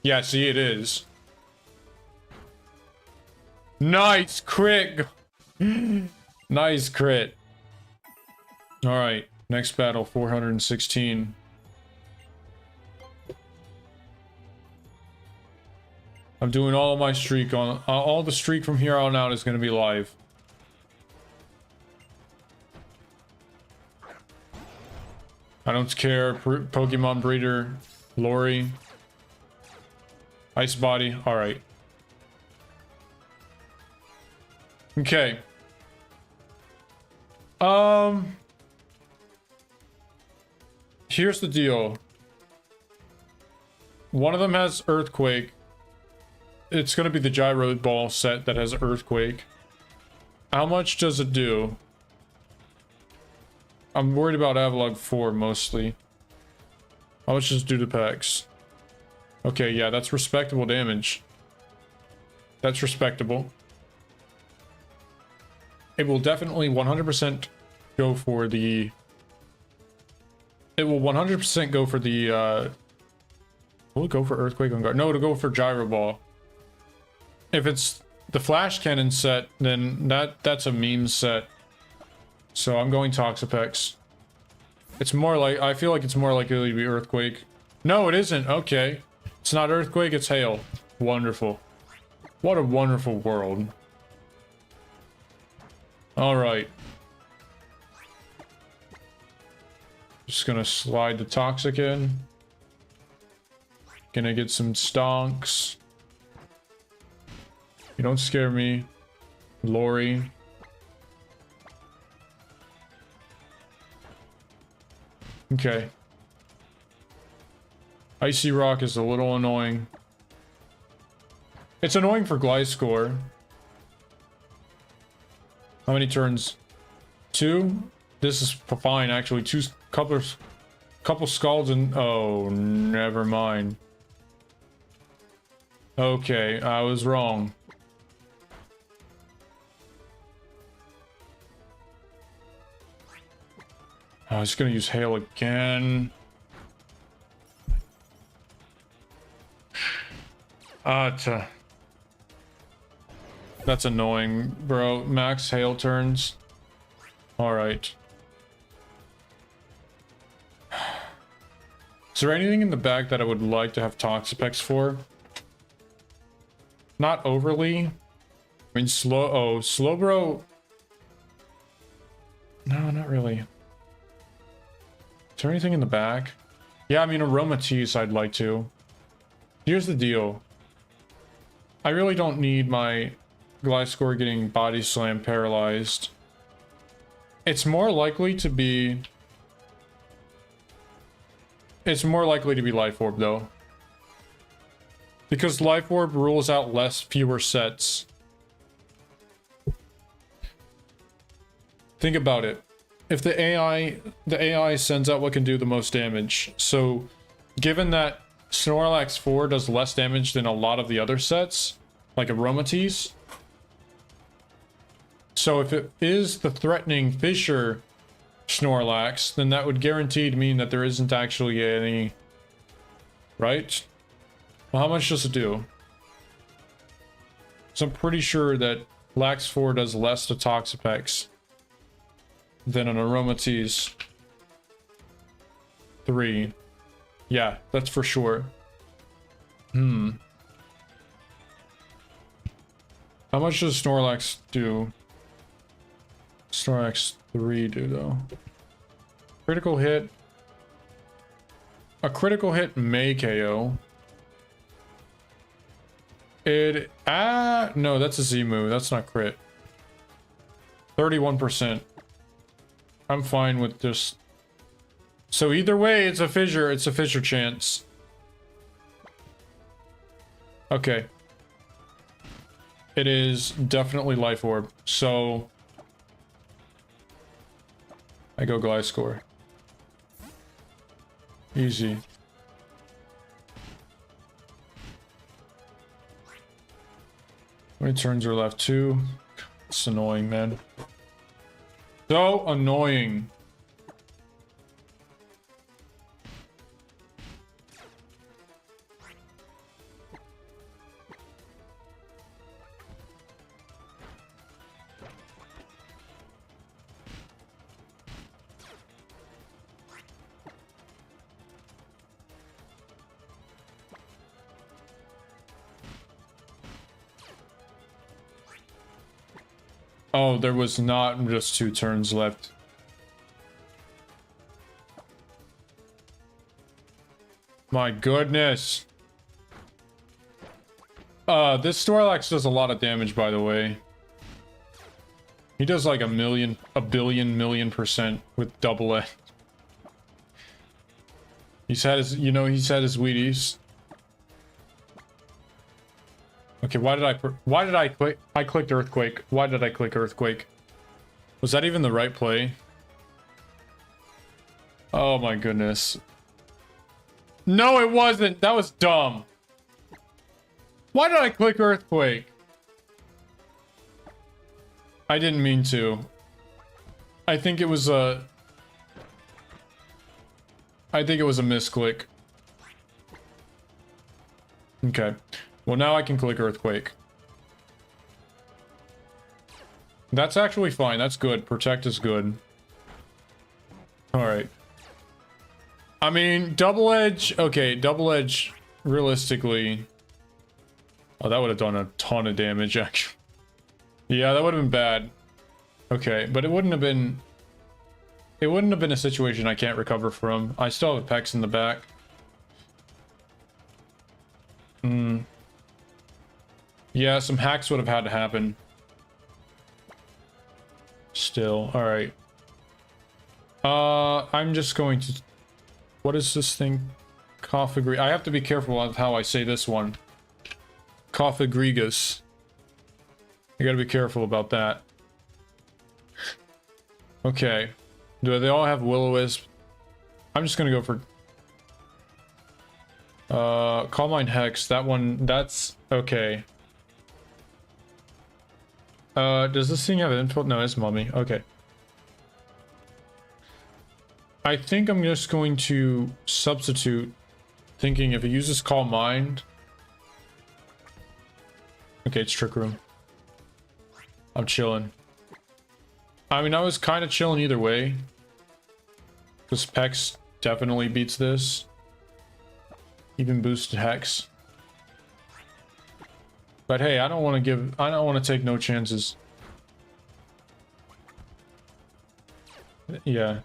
Yeah, see, it is. Nice crit. Nice crit. All right, next battle, 416. I'm doing all of my streak on all the streak from here on out is going to be live. I don't care. Pokemon Breeder, Lori, Ice Body. All right. Okay. Here's the deal. One of them has Earthquake. It's going to be the Gyro Ball set that has Earthquake. How much does it do? I'm worried about Avalog 4 mostly. How much does it do to packs? Okay, yeah, that's respectable damage. That's respectable. It will definitely 100% go for the... It will 100% go for the... Will it go for Earthquake on guard? No, it'll go for Gyro Ball. If it's the Flash Cannon set, then that's a meme set. So I'm going Toxapex. It's more like, I feel like it's more likely to be Earthquake. No, it isn't. Okay. It's not Earthquake, it's Hail. Wonderful. What a wonderful world. Alright. Just gonna slide the Toxic in. Gonna get some stonks. You don't scare me. Lori. Okay. Icy Rock is a little annoying. It's annoying for Gliscor. How many turns? 2? This is fine, actually. Couple Scalds and... Oh, never mind. Okay, I was wrong. I was gonna use Hail again. That's annoying, bro. Max Hail turns. Alright. Is there anything in the bag that I would like to have Toxapex for? Not overly. I mean, Slowbro. No, not really. Is there anything in the bag? Yeah, I mean, Aromatisse I'd like to. Here's the deal. I really don't need my Gliscor getting Body Slam paralyzed. It's more likely to be... It's more likely to be Life Orb, though. Because Life Orb rules out fewer sets. Think about it. If the AI sends out what can do the most damage. So, given that Snorlax 4 does less damage than a lot of the other sets, like Aromatisse. So if it is the threatening Fissure Snorlax, then that would guaranteed mean that there isn't actually any... Right? Well, how much does it do? So I'm pretty sure that Lax 4 does less to Toxapex than an Aromatisse 3. Yeah, that's for sure. How much does Snorlax do? Snorlax 3 do, though. Critical hit. A critical hit may KO. No, that's a Z-move. That's not crit. 31%. I'm fine with just... So either way, it's a fissure. It's a fissure chance. Okay. It is definitely Life Orb. So... I go Gliscor. Easy. How many turns are left? 2. It's annoying, man. So annoying. Oh, there was not just 2 turns left. My goodness. This Snorlax does a lot of damage, by the way. He does like a billion % with double A. He's had his, he's had his Wheaties. Okay, why did I click? I clicked Earthquake. Why did I click Earthquake? Was that even the right play? Oh my goodness. No, it wasn't. That was dumb. Why did I click Earthquake? I didn't mean to. I think it was a misclick. Okay. Well, now I can click Earthquake. That's actually fine. That's good. Protect is good. Alright. I mean, Double Edge... Okay, Double Edge, realistically... Oh, that would have done a ton of damage, actually. Yeah, that would have been bad. Okay, but it wouldn't have been... It wouldn't have been a situation I can't recover from. I still have a Pex in the back. Yeah, some hacks would have had to happen. Still, alright. I'm just going to What is this thing? Coffagre. I have to be careful of how I say this one. Coffagregus. I gotta be careful about that. Okay. Do they all have Will-O-Wisp? I'm just gonna go for... Calm Mind Hex. That one, that's... Okay. Does this thing have input? No, it's Mummy. Okay. I think I'm just going to substitute, thinking if it uses Calm Mind... Okay, it's Trick Room. I'm chilling. I mean, I was kind of chilling either way. Because Pex definitely beats this. Even boosted Hex. But hey, I don't want to take no chances. Yeah.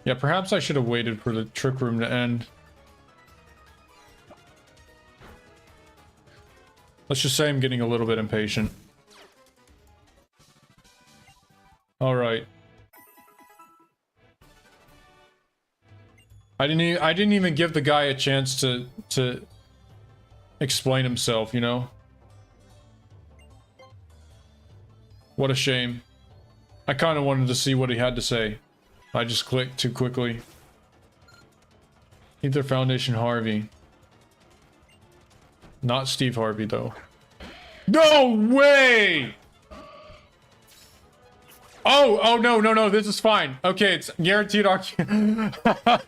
Yeah, perhaps I should have waited for the Trick Room to end. Let's just say I'm getting a little bit impatient. All right. I didn't even give the guy a chance to explain himself, you know? What a shame. I kind of wanted to see what he had to say. I just clicked too quickly. Either Foundation Harvey. Not Steve Harvey, though. No way! Oh, no, this is fine. Okay, it's guaranteed Archeops.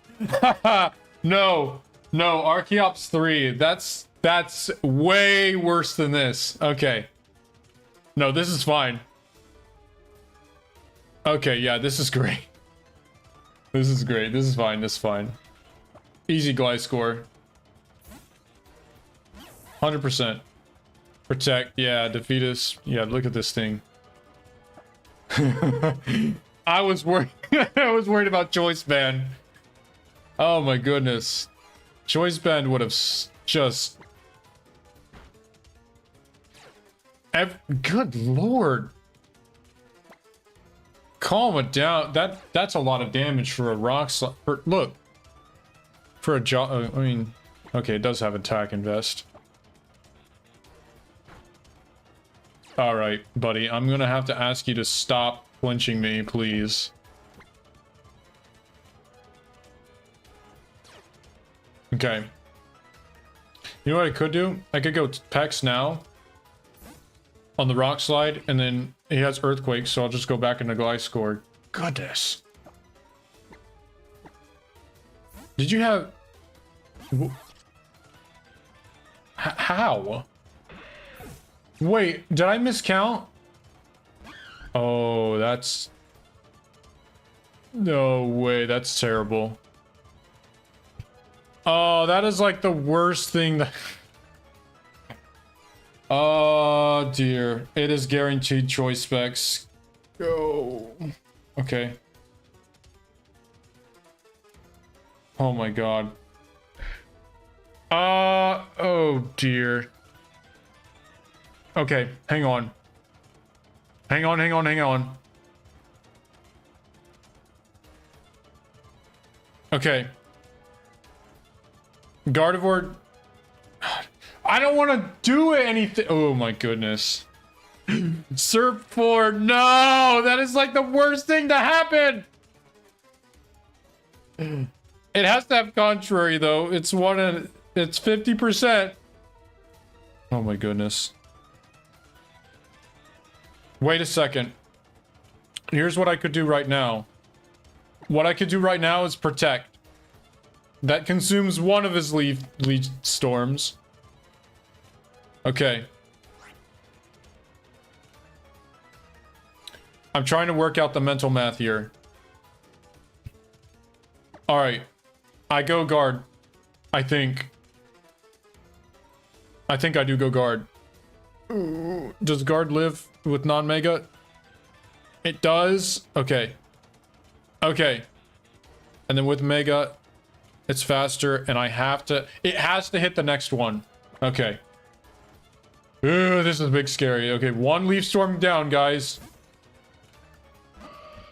No, Archeops 3. That's way worse than this. Okay. No, this is fine. Okay, yeah, this is great. This is great. This is fine. This is fine. Easy glide score. 100%. Protect. Yeah, defeat us. Yeah, look at this thing. I was worried. I was worried about Choice Band. Oh my goodness. Choice Band would have just... Good lord. Calm it down. That's a lot of damage for a rock slide. Look. For a I mean, okay, it does have attack and vest. Alright, buddy. I'm gonna have to ask you to stop flinching me, please. Okay. You know what I could do? I could go Pex now. On the rock slide, and then he has Earthquake, so I'll just go back into glide score. Goodness. Did you have... How? Wait, did I miscount? Oh, that's... No way, that's terrible. Oh, that is like the worst thing that... Oh dear. It is guaranteed choice specs. Go. Okay. Oh my god. Oh dear. Okay, hang on. Hang on. Okay. Gardevoir... I don't want to do anything. Oh my goodness. Serp 4. No, that is like the worst thing to happen. It has to have contrary though. It's 50%. Oh my goodness. Wait a second. Here's what I could do right now. What I could do right now is protect. That consumes one of his leaf storms. Okay. I'm trying to work out the mental math here. Alright. I go guard. I think I do go guard. Ooh. Does guard live with non-mega? It does? Okay. Okay. And then with mega, it's faster, and I have to... It has to hit the next one. Okay. Ooh, this is big scary. Okay, one leaf storm down, guys.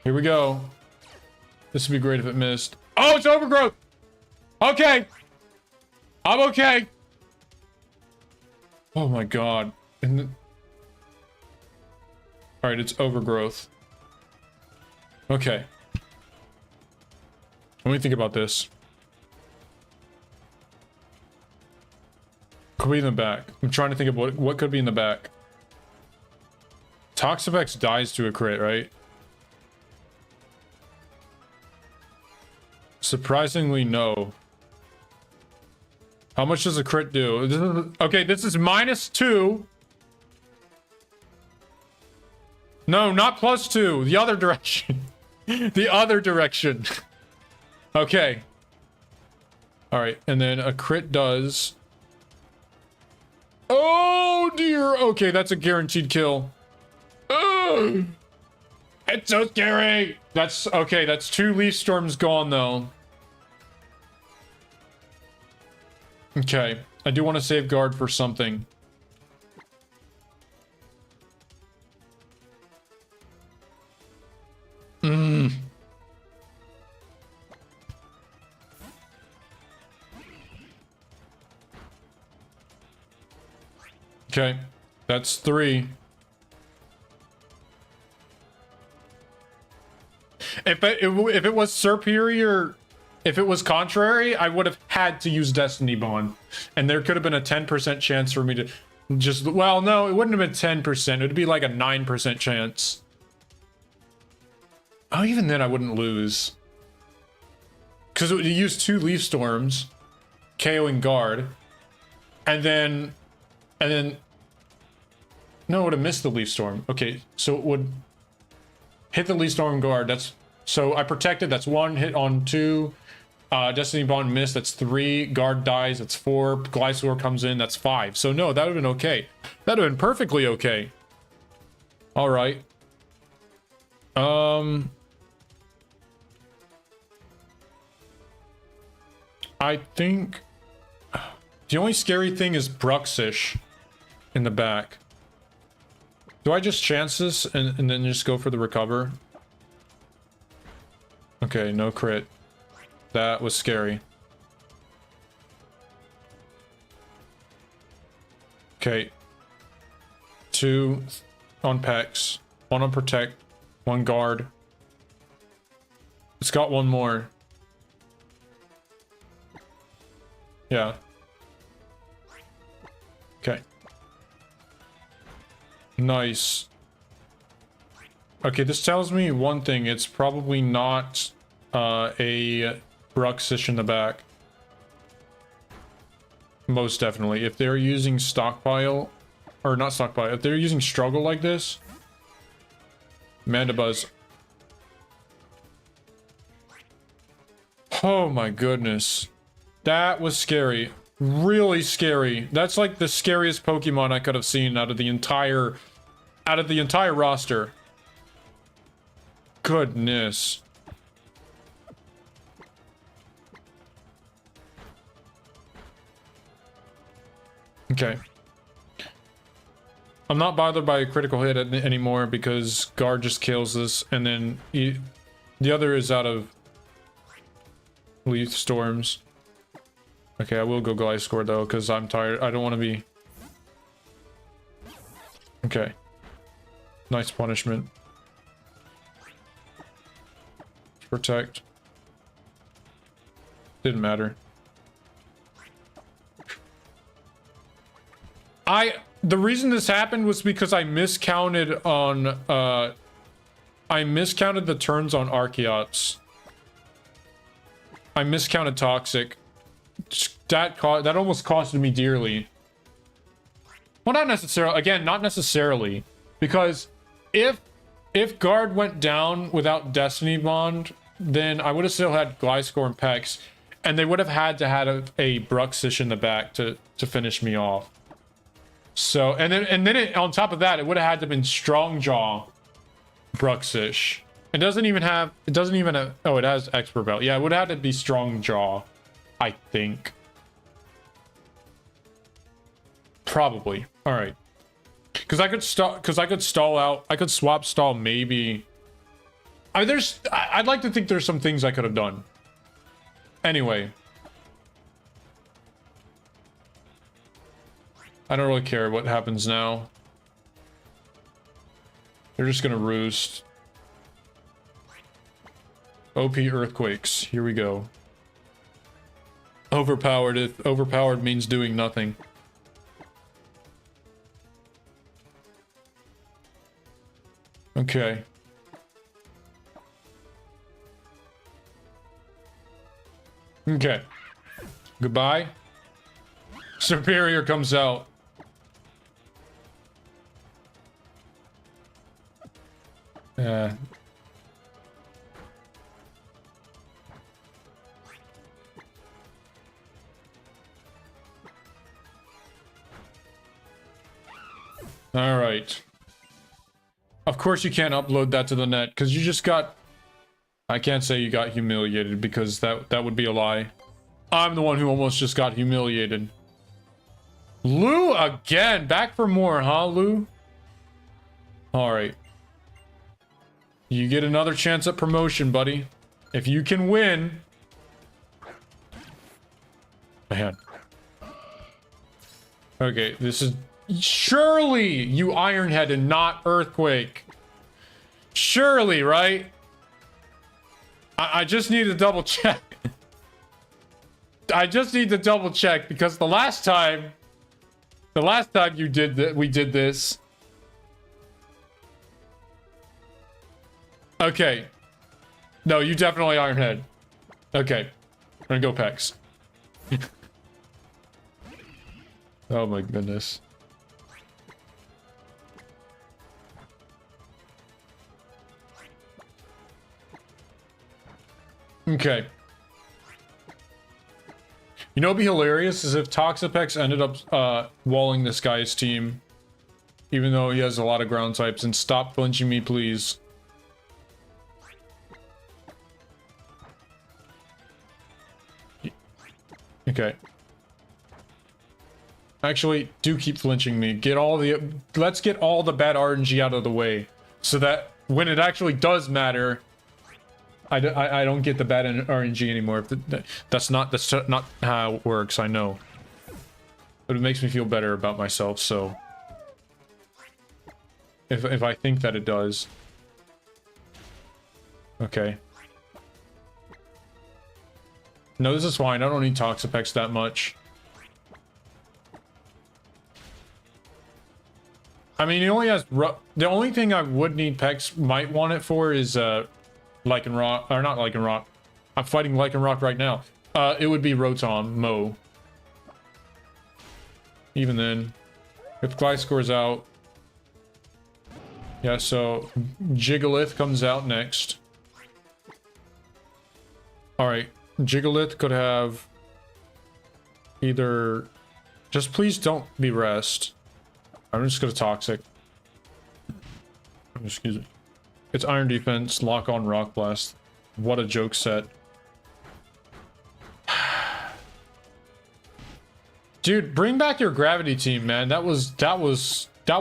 Here we go. This would be great if it missed. Oh, it's overgrowth. Okay. I'm okay. Oh my god. All right, it's overgrowth. Okay. Let me think about this. Could be in the back. I'm trying to think of what could be in the back. Toxapex dies to a crit, right? Surprisingly, no. How much does a crit do? Okay, this is -2. No, not +2. The other direction. The other direction. Okay. All right, and then a crit does... Oh, dear. Okay, that's a guaranteed kill. Ugh. It's so scary. That's... Okay, that's 2 Leaf Storms gone, though. Okay, I do want to safeguard for something. Okay, that's 3. If it was superior, if it was contrary, I would have had to use Destiny Bond, and there could have been a 10% chance for me to just... Well, no, it wouldn't have been 10%. It would be like a 9% chance. Oh, even then I wouldn't lose. Because you use 2 Leaf Storms, KOing guard, and then... No, it would have missed the Leaf Storm. Okay, so it would hit the Leaf Storm guard. That's... So I protected, that's 1 hit on 2. Destiny Bond missed, that's 3. Guard dies, that's 4. Glysaur comes in, that's 5. So no, that would have been okay. That would have been perfectly okay. Alright. I think... The only scary thing is Bruxish in the back. Do I just chance this and then just go for the recover? Okay, no crit. That was scary. Okay. 2 on Pex. 1 on Protect. 1 guard. It's got 1 more. Yeah. Okay. Nice. Okay, this tells me one thing. It's probably not a Bruxish in the back. Most definitely. If they're using Stockpile, or not Stockpile, if they're using Struggle like this, Mandibuzz. Oh my goodness. That was scary. Really scary. That's like the scariest Pokemon I could have seen out of the entire roster. Goodness. Okay. I'm not bothered by a critical hit anymore because guard just kills this, and then the other is out of Leaf Storms. Okay, I will go Gliscor though, because I'm tired. I don't want to be... Okay. Nice punishment. Protect. Didn't matter. The reason this happened was because I miscounted on, I miscounted the turns on Archeops. I miscounted Toxic. That almost costed me dearly. Well, not necessarily. Again, not necessarily. Because if Guard went down without Destiny Bond, then I would have still had Gliscor and Pex. And they would have had to have a Bruxish in the back to finish me off. So, and then on top of that, it would have had to have been Strong Jaw Bruxish. It doesn't even have, oh, it has Expert Belt. Yeah, it would have to be Strong Jaw, I think. Probably. All right. Because I could stall out, I could swap stall maybe I'd like to think there's some things I could have done. Anyway. I don't really care what happens now. They're just gonna roost. OP earthquakes. Here we go. Overpowered. If overpowered means doing nothing. Okay. Okay. Goodbye. Superior comes out. Yeah. All right. Of course you can't upload that to the net because you just got... I can't say you got humiliated because that would be a lie. I'm the one who almost just got humiliated. Lou again! Back for more, huh, Lou? Alright. You get another chance at promotion, buddy. If you can win... Man. Okay, this is... Surely, you Ironhead and not Earthquake. Surely, right? I just need to double check. I just need to double check because the last time you did that, we did this. Okay. No, you definitely Ironhead. Okay. I'm gonna go Pex. Oh my goodness. Okay. You know what'd be hilarious is if Toxapex ended up walling this guy's team. Even though he has a lot of ground types. And stop flinching me, please. Okay. Actually, do keep flinching me. Let's get all the bad RNG out of the way. So that when it actually does matter... I don't get the bad RNG anymore. That's not how it works, I know. But it makes me feel better about myself, so... If I think that it does. Okay. No, this is fine. I don't need Toxapex that much. I mean, he only has... The only thing I would need Pex might want it for is, Lycanroc, or not Lycanroc. I'm fighting Lycanroc right now. It would be Rotom, Mo. Even then. If Gliscor's out. Yeah, so Jigalith comes out next. Alright. Jigalith could have either... Just please don't be rest. I'm just gonna Toxic. Excuse me. It's Iron Defense, Lock on Rock Blast. What a joke set. Dude, bring back your gravity team, man. That was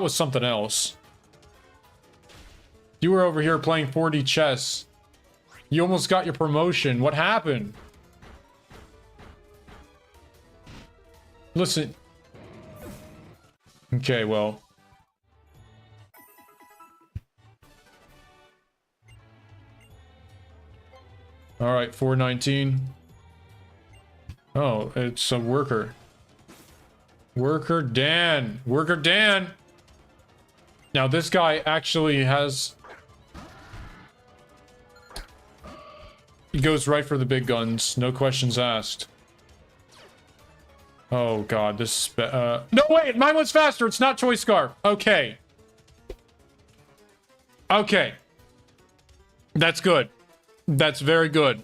something else. You were over here playing 4D chess. You almost got your promotion. What happened? Listen. Okay, well. All right, 419. Oh, it's a worker. Worker Dan. Worker Dan. Now this guy actually has... He goes right for the big guns. No questions asked. Oh god, this is... No, wait! Mine was faster! It's not Choice Scarf! Okay. Okay. That's good. That's very good.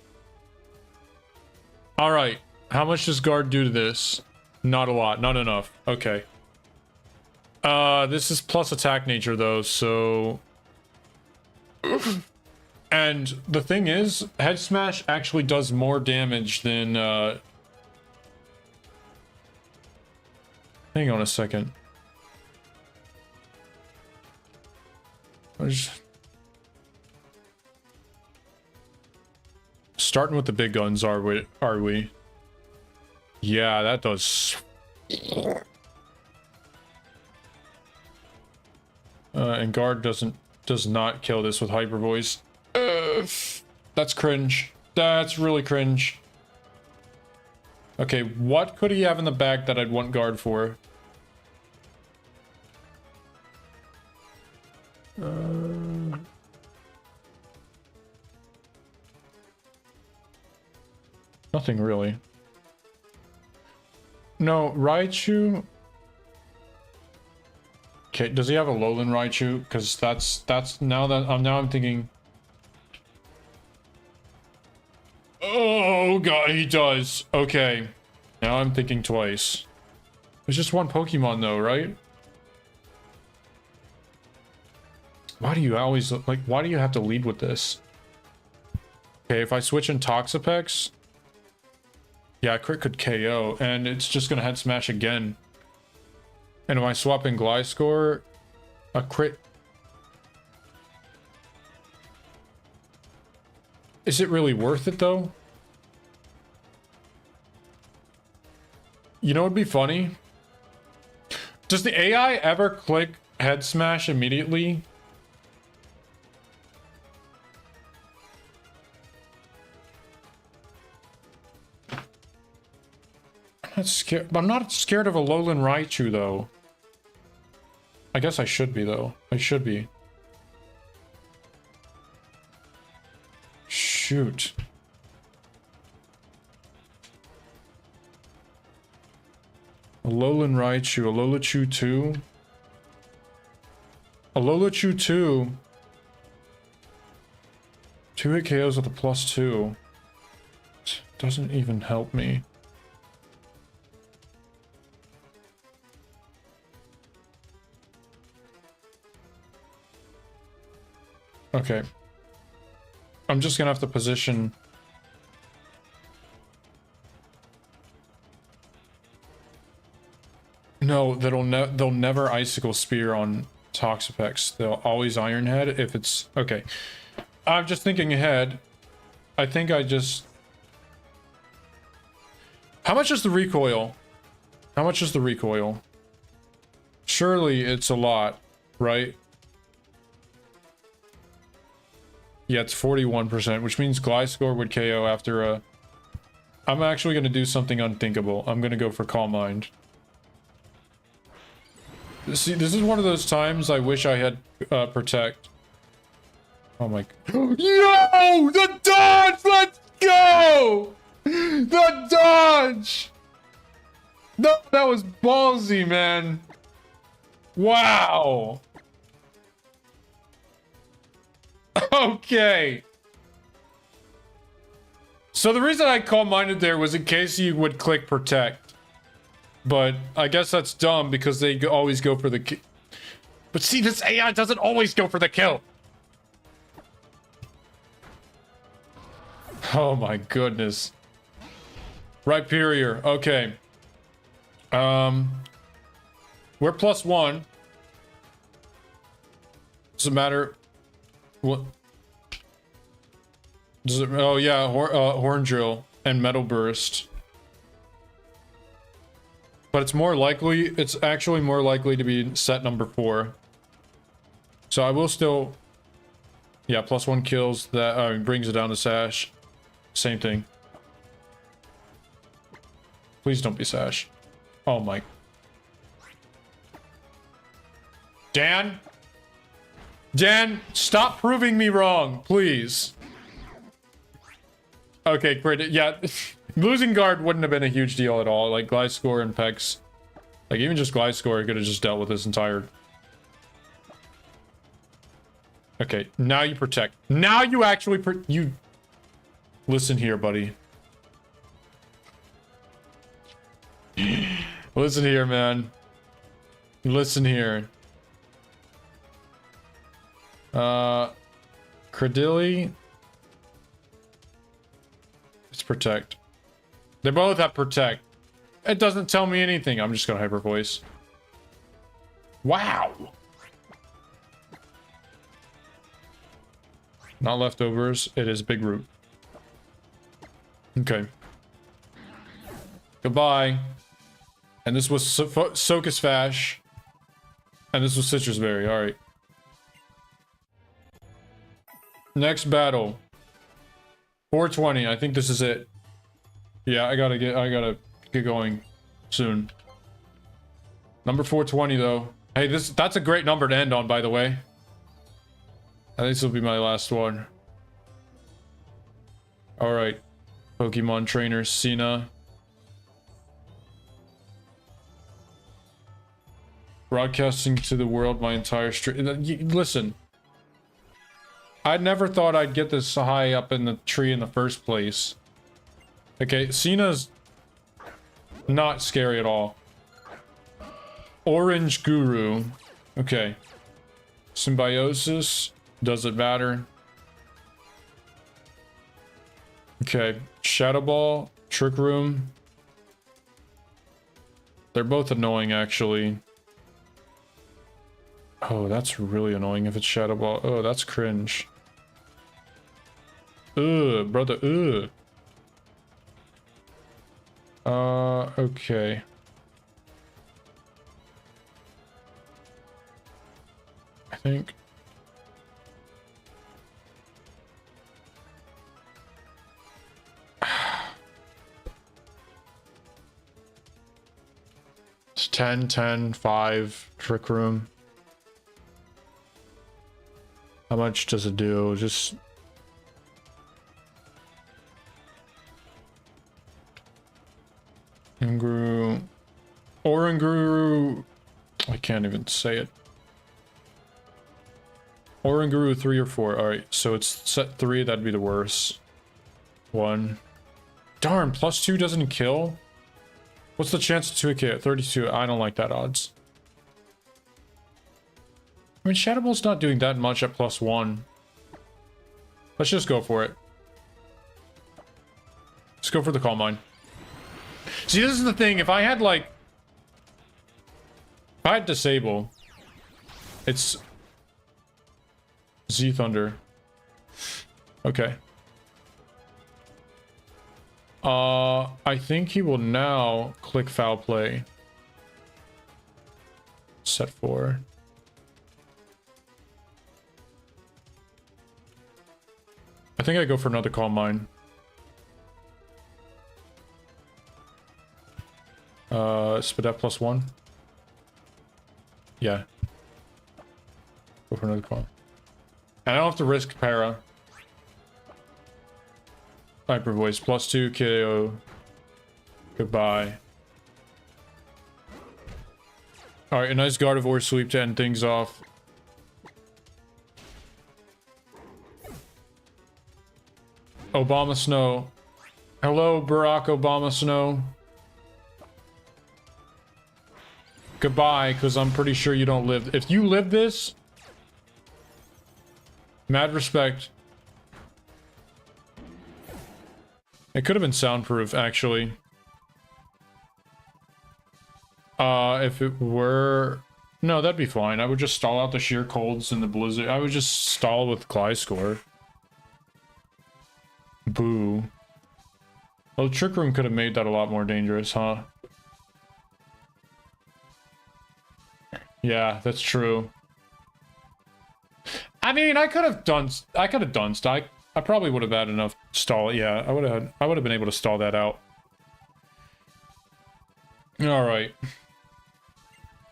Alright. How much does guard do to this? Not a lot. Not enough. Okay. This is plus attack nature though, so... And the thing is, Head Smash actually does more damage than, Hang on a second. Starting with the big guns, are we? Yeah, that does. And guard does not kill this with hyper voice. That's cringe. That's really cringe. Okay, what could he have in the back that I'd want guard for? Nothing really. No, Raichu. Okay, does he have a Lowland Raichu? Because that's now I'm thinking. Oh god, he does. Okay, now I'm thinking twice. There's just one Pokemon though, right? Why do you always like? Why do you have to lead with this? Okay, if I switch in Toxapex, yeah, crit could KO, and it's just gonna head smash again. And if I swap in Gliscor, a crit. Is it really worth it though? You know what'd be funny? Does the AI ever click head smash immediately? I'm not scared of a Lowland Raichu though. I guess I should be though. I should be. Shoot. A Lowland Raichu, a Lolachu 2. A Lolachu 2. 2-hit KOs with a +2. Doesn't even help me. Okay. I'm just gonna have to position. No, they'll never Icicle Spear on Toxapex. They'll always Iron Head if it's okay. I'm just thinking ahead. I think I just. How much is the recoil? How much is the recoil? Surely it's a lot, right? Yeah, it's 41%, which means Gliscor would KO after a... I'm actually going to do something unthinkable. I'm going to go for Calm Mind. See, this is one of those times I wish I had Protect. Oh my... Yo! The dodge! Let's go! The dodge! No, that was ballsy, man. Wow! Okay. So the reason I Calm-Minded there was in case you would click Protect. But I guess that's dumb because they always go for the kill. But see, this AI doesn't always go for the kill. Oh my goodness. Rhyperior. Okay. We're +1. Doesn't matter. What? Does it? Oh yeah, Horn Drill and Metal Burst. But it's more likely. It's actually more likely to be set number 4. So I will still. Yeah, +1 kills that brings it down to Sash. Same thing. Please don't be Sash. Oh my. Dan? Dan, stop proving me wrong, please. Okay, great. Yeah, losing guard wouldn't have been a huge deal at all. Like, Gliscor and Pex. Like, even just Gliscor could have just dealt with this entire... Okay, now you Protect. Now you actually you... Listen here, buddy. Listen here, man. Listen here. Credilli. It's Protect. They both have Protect. It doesn't tell me anything. I'm just gonna Hyper Voice. Wow. Not leftovers. It is Big Root. Okay. Goodbye. And this was Socus Fash. And this was Citrus Berry. Alright. Next battle. 420. I think this is it. Yeah, I gotta get going soon. Number 420 though. Hey, that's a great number to end on, by the way. I think this will be my last one. Alright. Pokemon Trainer Cena. Broadcasting to the world my entire stream. Listen. I never thought I'd get this high up in the tree in the first place. Okay, Cena's not scary at all. Orange Guru. Okay. Symbiosis. Doesn't matter. Okay. Shadow Ball. Trick Room. They're both annoying, actually. Oh, that's really annoying if it's Shadow Ball. Oh, that's cringe. Ugh, brother, ugh. Okay. I think... It's 10, 10, 5, Trick Room. How much does it do? Just... Oranguru... Oranguru... I can't even say it. Oranguru 3 or 4. Alright, so it's set 3, that'd be the worst. 1. Darn, +2 doesn't kill? What's the chance of 2 hit? 32. I don't like that odds. I mean, Shadow Ball's not doing that much at +1. Let's just go for it. Let's go for the Calm Mind. See, this is the thing. If I had, like... If I had Disable... It's... Z Thunder. Okay. I think he will now click Foul Play. Set 4. I think I go for another Calm Mind. Spadef +1. Yeah. Go for another Calm. And I don't have to risk Para. Hyper Voice +2 KO. Goodbye. Alright, a nice Gardevoir sweep to end things off. Obama Snow. Hello, Barack Obama Snow. Goodbye, because I'm pretty sure you don't live. If you live this, mad respect. It could have been soundproof, actually. If it were... No, that'd be fine. I would just stall out the sheer colds and the blizzard. I would just stall with Gliscor. Boo. Well, Trick Room could have made that a lot more dangerous, huh? Yeah, that's true. I mean, I could have done stuff. I probably would have had enough stall. Yeah, I would have been able to stall that out. All right.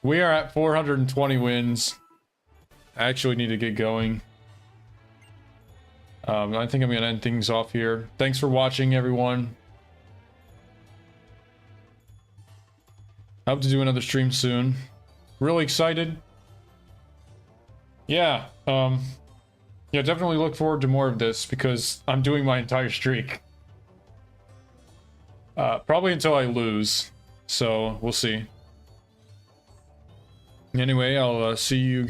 We are at 420 wins. I actually need to get going. I think I'm gonna end things off here. Thanks for watching, everyone. I hope to do another stream soon. Really excited. Yeah, yeah, definitely look forward to more of this because I'm doing my entire streak. Probably until I lose. So, we'll see. Anyway, I'll see you guys.